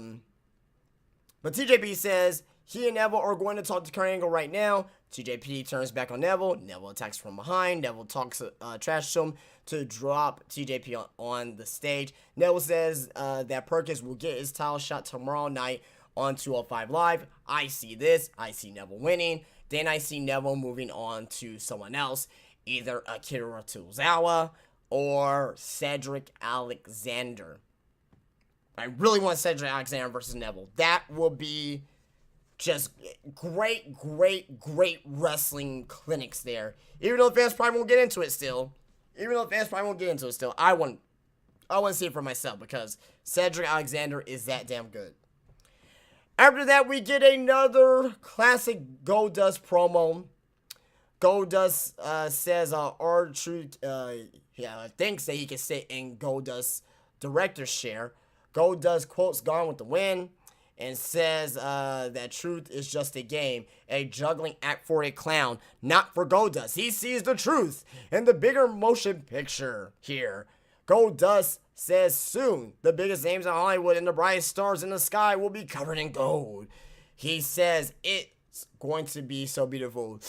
TJP says He and Neville are going to talk to Kurt Angle right now. TJP turns back on Neville. Neville attacks from behind. Neville talks trash to him to drop TJP on the stage. Neville says that Perkins will get his title shot tomorrow night on 205 Live. I see this. I see Neville winning. Then I see Neville moving on to someone else, either Akira Tozawa or Cedric Alexander. I really want Cedric Alexander versus Neville. That will be just great wrestling clinics there. Even though fans probably won't get into it still. I want to see it for myself because Cedric Alexander is that damn good. After that, we get another classic Goldust promo. Goldust says R-Truth thinks that he can sit in Goldust's director's chair. Goldust quotes Gone with the Wind and says that Truth is just a game, a juggling act for a clown, not for Goldust. He sees the truth in the bigger motion picture here. Goldust says soon the biggest names in Hollywood and the brightest stars in the sky will be covered in gold. He says it's going to be so beautiful.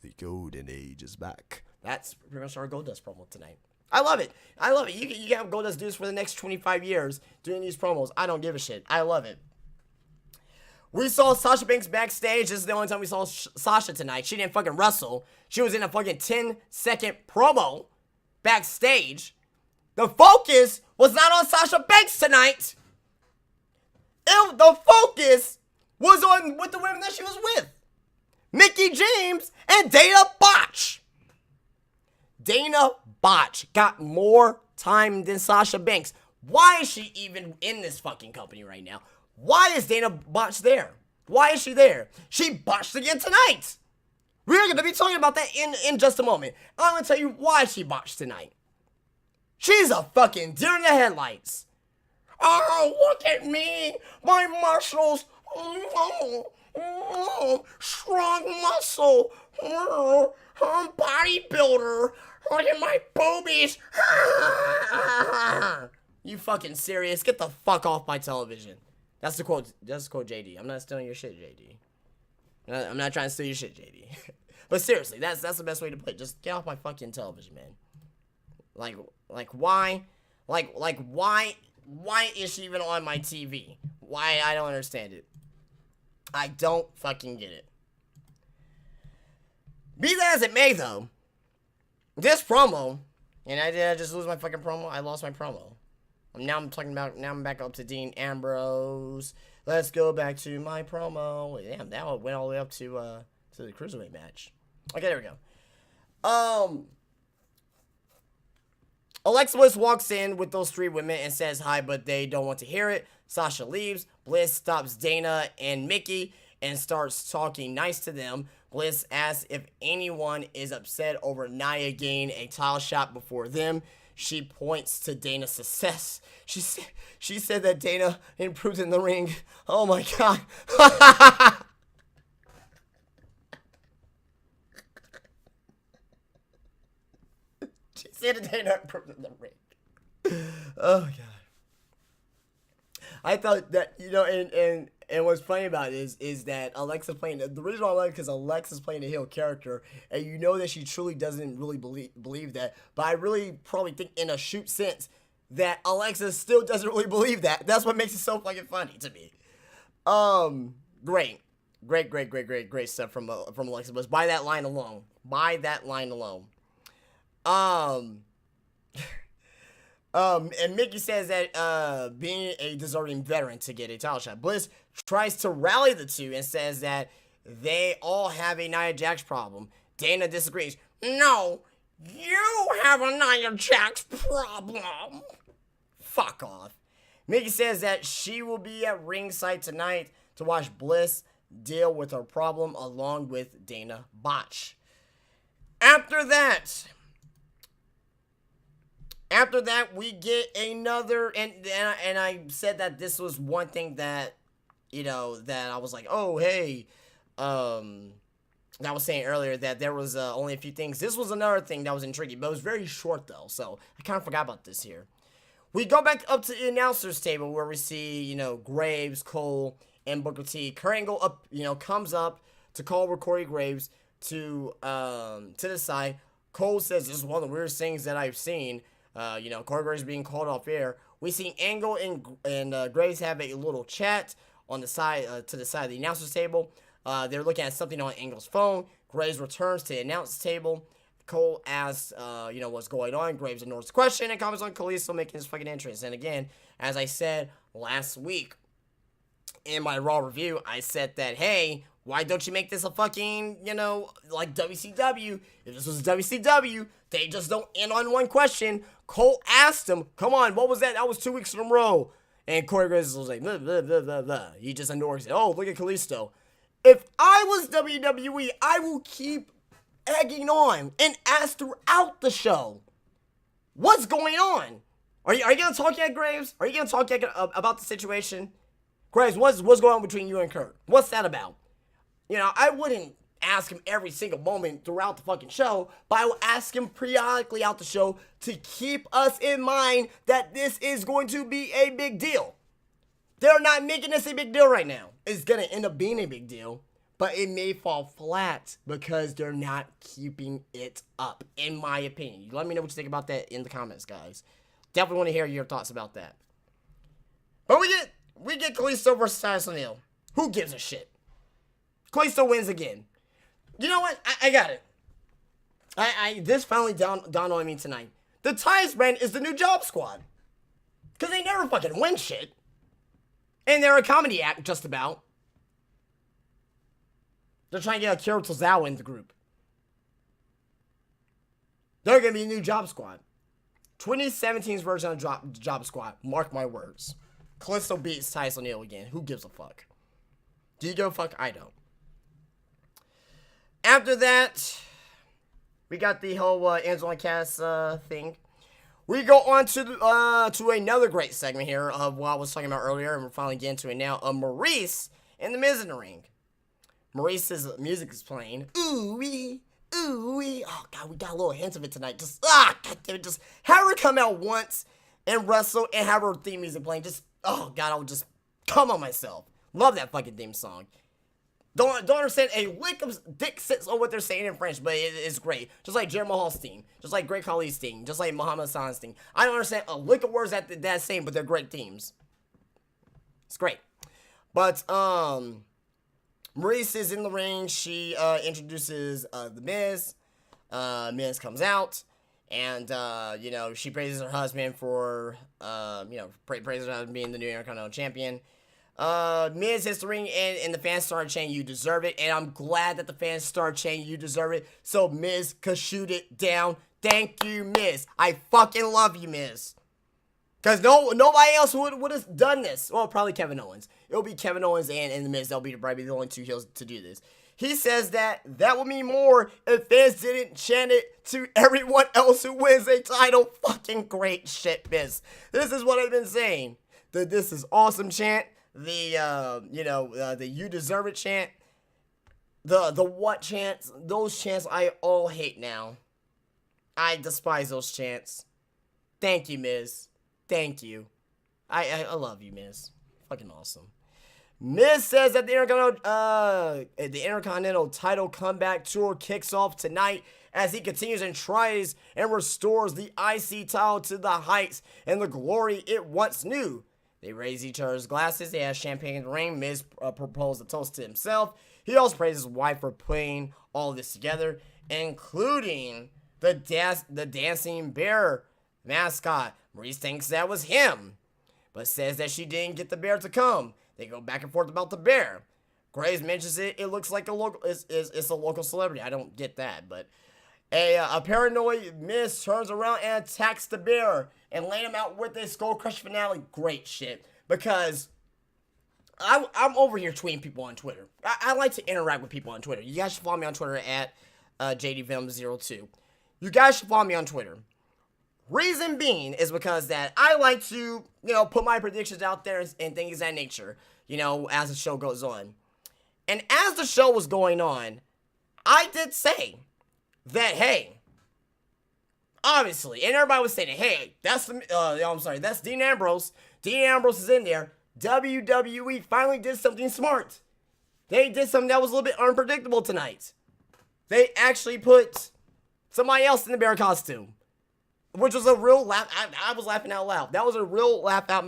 The golden age is back. That's pretty much our Goldust promo tonight. I love it. You can have Goldust do this for the next 25 years doing these promos. I don't give a shit. I love it. We saw Sasha Banks backstage. This is the only time we saw Sasha tonight. She didn't fucking wrestle. She was in a fucking 10-second promo backstage. The focus was not on Sasha Banks tonight. The focus was on with the women that she was with. Mickie James and Dana Botch. Dana Botch got more time than Sasha Banks. Why is she even in this fucking company right now? Why is Dana Botch there? Why is she there? She botched again tonight. We're going to be talking about that in just a moment. I'm going to tell you why she botched tonight. She's a fucking deer in the headlights. Oh, look at me. My muscles. Strong muscle. I'm a bodybuilder. Look at my boobies. You fucking serious? Get the fuck off my television. That's the quote. That's the quote, JD. I'm not stealing your shit, JD. I'm not trying to steal your shit, JD. But seriously, that's the best way to play it. Just get off my fucking television, man. Like why? Why is she even on my TV? Why? I don't understand it. I don't fucking get it. Be that as it may, though, this promo, and did I just lose my fucking promo? I lost my promo. Now I'm back up to Dean Ambrose. Let's go back to my promo. Damn, that went all the way up to the Cruiserweight match. Okay, there we go. Alexa Bliss walks in with those three women and says hi, but they don't want to hear it. Sasha leaves. Bliss stops Dana and Mickie and starts talking nice to them. Bliss asks if anyone is upset over Nia getting a title shot before them. She points to Dana's success. She said that Dana improved in the ring. Oh my god. She said that Dana improved in the ring. Oh god. I thought that, and what's funny about it is that Alexa's playing, the reason why I like it because Alexa's playing a heel character, and you know that she truly doesn't really believe that, but I really probably think in a shoot sense that Alexa still doesn't really believe that. That's what makes it so fucking funny to me. Great stuff from Alexa Bliss. By that line alone. And Mickie says that being a deserving veteran to get a title shot. Bliss tries to rally the two and says that they all have a Nia Jax problem. Dana disagrees. No, you have a Nia Jax problem. Fuck off. Mickie says that she will be at ringside tonight to watch Bliss deal with her problem along with Dana Botch. After that, we get another, and I said that this was one thing that, that I was like, oh, hey, that I was saying earlier that there was only a few things. This was another thing that was intriguing, but it was very short, though, so I kind of forgot about this here. We go back up to the announcers table where we see, you know, Graves, Cole, and Booker T. Kurt Angle up, you know, comes up to call Corey Graves to the side. Cole says, this is one of the weirdest things that I've seen. You know, Corey Graves being called off air. We see Angle and Graves have a little chat on the side, to the side of the announcers table. They're looking at something on Angle's phone. Graves returns to the announce table. Cole asks, you know, what's going on. Graves ignores the question and comments on Kalisto making his fucking entrance. And again, as I said last week in my Raw review, I said that, hey, why don't you make this a fucking, you know, like WCW? If this was WCW, they just don't end on one question. Cole asked him, come on, what was that? That was 2 weeks in a row. And Corey Graves was like, blah, blah, blah, blah, blah. He just ignores it. Oh, look at Kalisto. If I was WWE, I will keep egging on and ask throughout the show, what's going on? Are you going to talk yet, Graves? Are you going to talk yet about the situation? Graves, what's going on between you and Kurt? What's that about? You know, I wouldn't ask him every single moment throughout the fucking show, but I will ask him periodically out the show to keep us in mind that this is going to be a big deal. They're not making this a big deal right now. It's going to end up being a big deal, but it may fall flat because they're not keeping it up, in my opinion. You let me know what you think about that in the comments, guys. Definitely want to hear your thoughts about that. But we get Kalisto versus Titus O'Neil. Who gives a shit? Kalisto wins again. You know what? I got it. This finally dawned on me tonight. The Titus brand is the new Job Squad. Because they never fucking win shit. And they're a comedy act, just about. They're trying to get Akira Tozawa in the group. They're going to be a new Job Squad. 2017's version of Job Squad. Mark my words. Kalisto beats Titus O'Neil again. Who gives a fuck? Do you give a fuck? I don't. After that, we got the whole Angela Cass thing. We go on to another great segment here of what I was talking about earlier, and we're finally getting to it now, of Maurice and the Miz in the ring. Maurice's music is playing. Ooh wee, ooh wee. Oh god, we got a little hint of it tonight. Just god damn it, just have her come out once and wrestle and have her theme music playing. Just oh god, I would just come on myself. Love that fucking theme song. Don't understand a lick of dick sits on what they're saying in French, but it's great. Just like Jerry Mahal's theme, just like Great Khali's theme, just like Muhammad Hassan's theme. I don't understand a lick of words that's saying, but they're great themes. It's great. But Maurice is in the ring. She introduces the Miz. Miz comes out, and you know, she praises her husband for you know, praises her husband being the new Intercontinental Champion. Miz hits the ring, and the fans start chanting, you deserve it. And I'm glad that the fans start chanting, you deserve it, so Miz could shoot it down. Thank you, Miz. I fucking love you, Miz. Because nobody else would have done this. Well, probably Kevin Owens. It'll be Kevin Owens and the Miz. They'll be probably the only two heels to do this. He says that would mean more if fans didn't chant it to everyone else who wins a title. Fucking great shit, Miz. This is what I've been saying. The this is awesome chant. The you know, the you deserve it chant, the what chants, those chants I all hate now. I despise those chants. Thank you, Miz. Thank you. I love you, Miz. Fucking awesome. Miz says that the Intercontinental title comeback tour kicks off tonight as he continues and tries and restores the IC title to the heights and the glory it once knew. They raise each other's glasses. They have champagne in the ring. Miz proposed a toast to himself. He also praises his wife for putting all this together, including the dancing bear mascot. Maurice thinks that was him, but says that she didn't get the bear to come. They go back and forth about the bear. Graves mentions it. It looks like a local. It's a local celebrity. I don't get that, but a paranoid Miz turns around and attacks the bear and lay him out with a skull crush finale. Great shit. Because I'm over here tweeting people on Twitter. I like to interact with people on Twitter. You guys should follow me on Twitter at JDVenom02. You guys should follow me on Twitter. Reason being is because that I like to, you know, put my predictions out there and things of that nature, you know, as the show goes on. And as the show was going on, I did say that, hey, Obviously. And everybody was saying, hey, that's that's Dean Ambrose. Dean Ambrose is in there. WWE finally did something smart. They did something that was a little bit unpredictable tonight. They actually put somebody else in the bear costume, which was a real laugh. I was laughing out loud. That was a real laugh out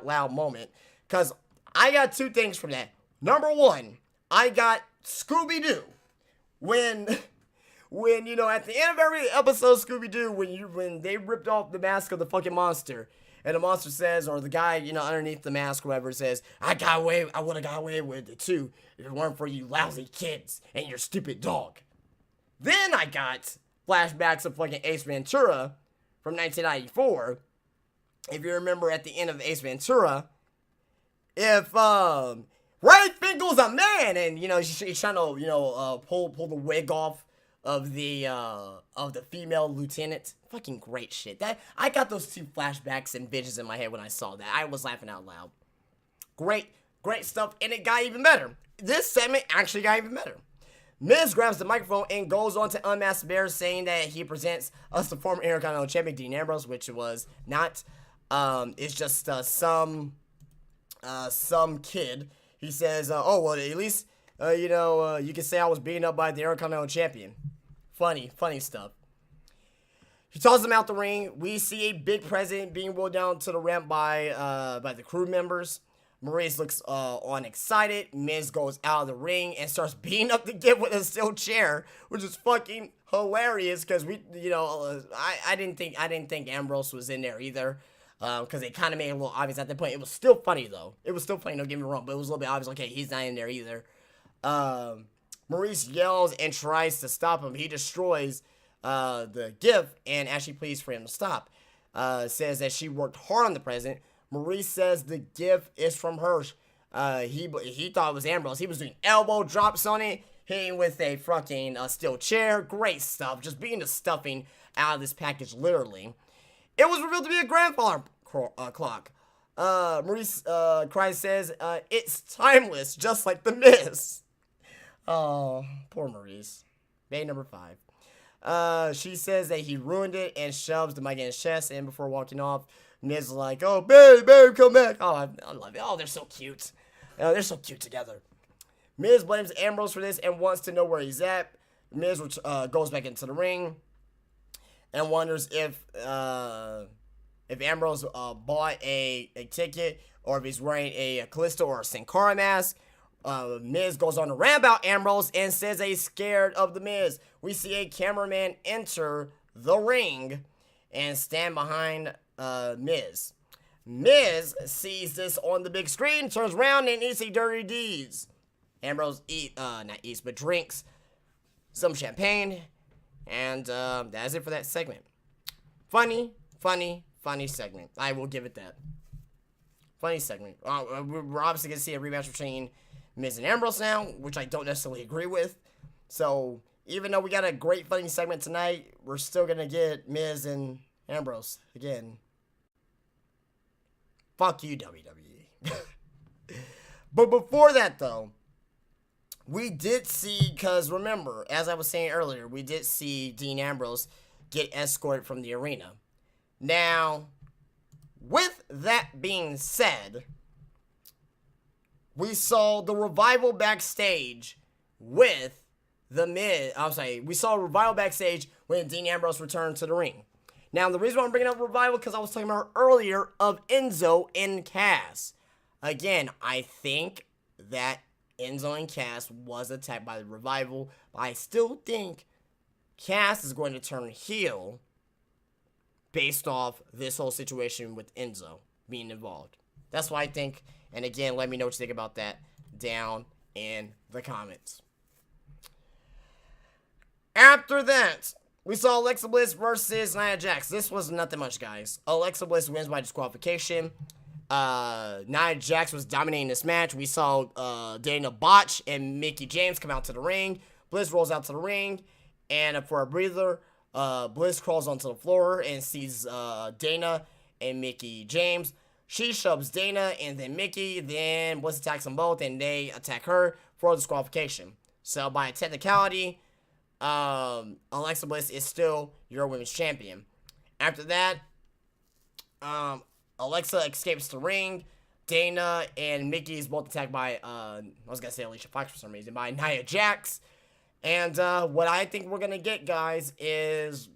loud moment, because I got two things from that. Number one, I got Scooby-Doo when you know, at the end of every episode of Scooby-Doo, when they ripped off the mask of the fucking monster, and the monster says, or the guy, you know, underneath the mask, whoever, says, I would have got away with it too if it weren't for you lousy kids and your stupid dog. Then I got flashbacks of fucking Ace Ventura from 1994. If you remember, at the end of Ace Ventura, if Ray Finkel's a man, and you know he's trying to pull the wig off of the female lieutenant. Fucking great shit. That I got those two flashbacks and visions in my head when I saw that. I was laughing out loud. Great stuff, and it got even better. This segment actually got even better. Miz grabs the microphone and goes on to Unmasked Bear, saying that he presents us the former Intercontinental Champion Dean Ambrose, which was not. It's just some kid. He says, "Oh well, at least you can say I was beaten up by the Intercontinental Champion." Funny stuff. He tosses him out the ring. We see a big president being wheeled down to the ramp by the crew members. Maurice looks on excited. Miz goes out of the ring and starts beating up the kid with a steel chair, which is fucking hilarious, because I didn't think Ambrose was in there either, because they kind of made it a little obvious at that point. It was still funny though. It was still funny. Don't get me wrong, but it was a little bit obvious. Okay, he's not in there either. Maurice yells and tries to stop him. He destroys the gift and actually pleads for him to stop. Says that she worked hard on the president. Maurice says the gift is from her. He thought it was Ambrose. He was doing elbow drops on it, hitting with a fucking steel chair. Great stuff. Just beating the stuffing out of this package, literally. It was revealed to be a grandfather clock. Maurice Christ says it's timeless, just like the Miz. Oh, poor Maurice. Bay number 5. She says that he ruined it and shoves the mic in his chest, and before walking off, Miz is like, oh, babe, come back. Oh, I love it. Oh, they're so cute. They're so cute together. Miz blames Ambrose for this and wants to know where he's at. Miz goes back into the ring and wonders if Ambrose bought a ticket, or if he's wearing a Callisto or a Sin Cara mask. Miz goes on to rant about Ambrose and says that he's scared of the Miz. We see a cameraman enter the ring and stand behind Miz. Miz sees this on the big screen, turns around, and eats a dirty deeds. Ambrose drinks some champagne, and that's it for that segment. Funny segment. I will give it that. Funny segment. We're obviously going to see a rematch between Miz and Ambrose now, which I don't necessarily agree with. So, even though we got a great funny segment tonight, we're still going to get Miz and Ambrose again. Fuck you, WWE. But before that, though, we did see, because remember, as I was saying earlier, we did see Dean Ambrose get escorted from the arena. Now, with that being said, we saw the Revival backstage with the Miz. We saw Revival backstage when Dean Ambrose returned to the ring. Now, the reason why I'm bringing up Revival, because I was talking about earlier of Enzo and Cass. Again, I think that Enzo and Cass was attacked by the Revival, but I still think Cass is going to turn heel based off this whole situation with Enzo being involved. That's what I think. And again, let me know what you think about that down in the comments. After that, we saw Alexa Bliss versus Lana Jax. This was nothing much, guys. Alexa Bliss wins by disqualification. Nia Jax was dominating this match. We saw Dana Botch and Mickie James come out to the ring. Bliss rolls out to the ring, and for a breather, Bliss crawls onto the floor and sees Dana and Mickie James. She shoves Dana and then Mickie. Then Bliss attacks them both, and they attack her for disqualification. So by technicality, Alexa Bliss is still your women's champion. After that, Alexa escapes the ring. Dana and Mickey is both attacked by, I was going to say Alicia Fox for some reason, by Nia Jax. And what I think we're going to get, guys, is,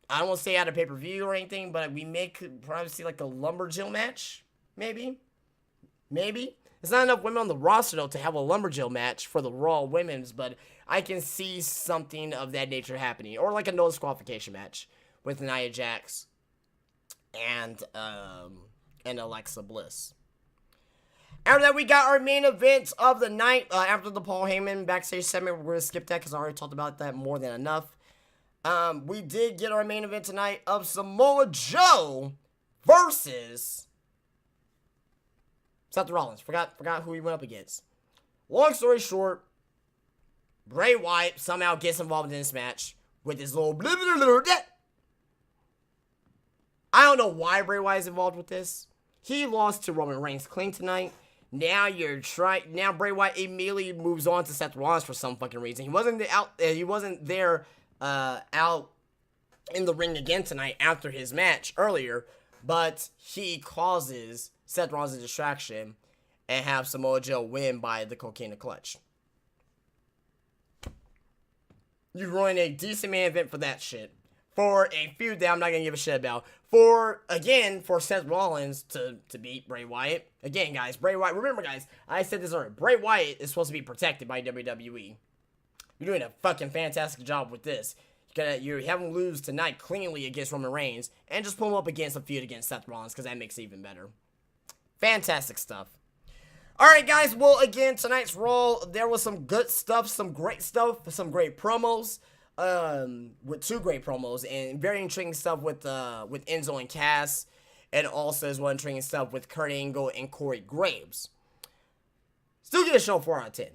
I don't want to say at a pay-per-view or anything, but we may probably see like a Lumberjill match, maybe. Maybe. There's not enough women on the roster, though, to have a Lumberjill match for the Raw Women's, but I can see something of that nature happening. Or like a no disqualification match with Nia Jax and Alexa Bliss. After that, we got our main event of the night. After the Paul Heyman backstage segment, we're going to skip that because I already talked about that more than enough. We did get our main event tonight of Samoa Joe versus Seth Rollins. Forgot who he went up against. Long story short, Bray Wyatt somehow gets involved in this match with his little blah, blah, blah, blah. I don't know why Bray Wyatt is involved with this. He lost to Roman Reigns clean tonight. Now Bray Wyatt immediately moves on to Seth Rollins for some fucking reason. He wasn't there out in the ring again tonight after his match earlier, but he causes Seth Rollins a distraction and have Samoa Joe win by the cocaine clutch. You ruined a decent main event for that shit. For a feud that I'm not going to give a shit about. For Seth Rollins to beat Bray Wyatt. Again, guys, Bray Wyatt, remember, guys, I said this earlier. Bray Wyatt is supposed to be protected by WWE. You're doing a fucking fantastic job with this. You have him lose tonight cleanly against Roman Reigns, and just pull him up against a feud against Seth Rollins, because that makes it even better. Fantastic stuff. Alright, guys, well, again, tonight's Raw, there was some good stuff, some great promos. With two great promos and very intriguing stuff with Enzo and Cass, and also as well intriguing stuff with Kurt Angle and Corey Graves. Still get a show 4 out of 10.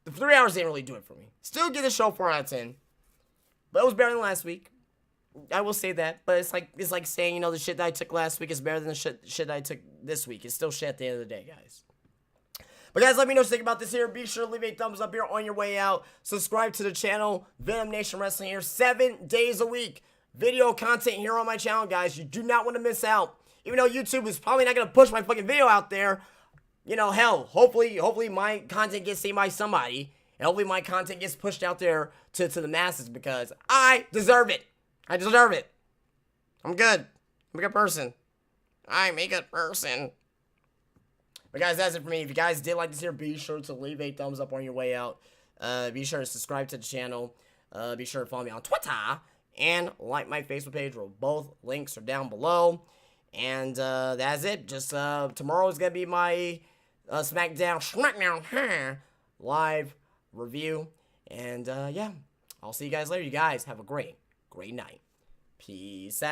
The 3 hours didn't really do it for me. Still get a show 4 out of 10, but it was better than last week. I will say that, but it's like saying, you know, the shit that I took last week is better than the shit that I took this week. It's still shit at the end of the day, guys. But guys, let me know what you think about this here. Be sure to leave a thumbs up here on your way out. Subscribe to the channel, Venom Nation Wrestling here, 7 days a week. Video content here on my channel, guys. You do not want to miss out. Even though YouTube is probably not going to push my fucking video out there, you know, hell, hopefully my content gets seen by somebody. And hopefully my content gets pushed out there to the masses, because I deserve it. I deserve it. I'm good. I'm a good person. I'm a good person. But guys, that's it for me. If you guys did like this here, be sure to leave a thumbs up on your way out. Be sure to subscribe to the channel. Be sure to follow me on Twitter. And like my Facebook page, where both links are down below. And that's it. Just tomorrow is going to be my SmackDown live review. And yeah, I'll see you guys later. You guys have a great night. Peace out.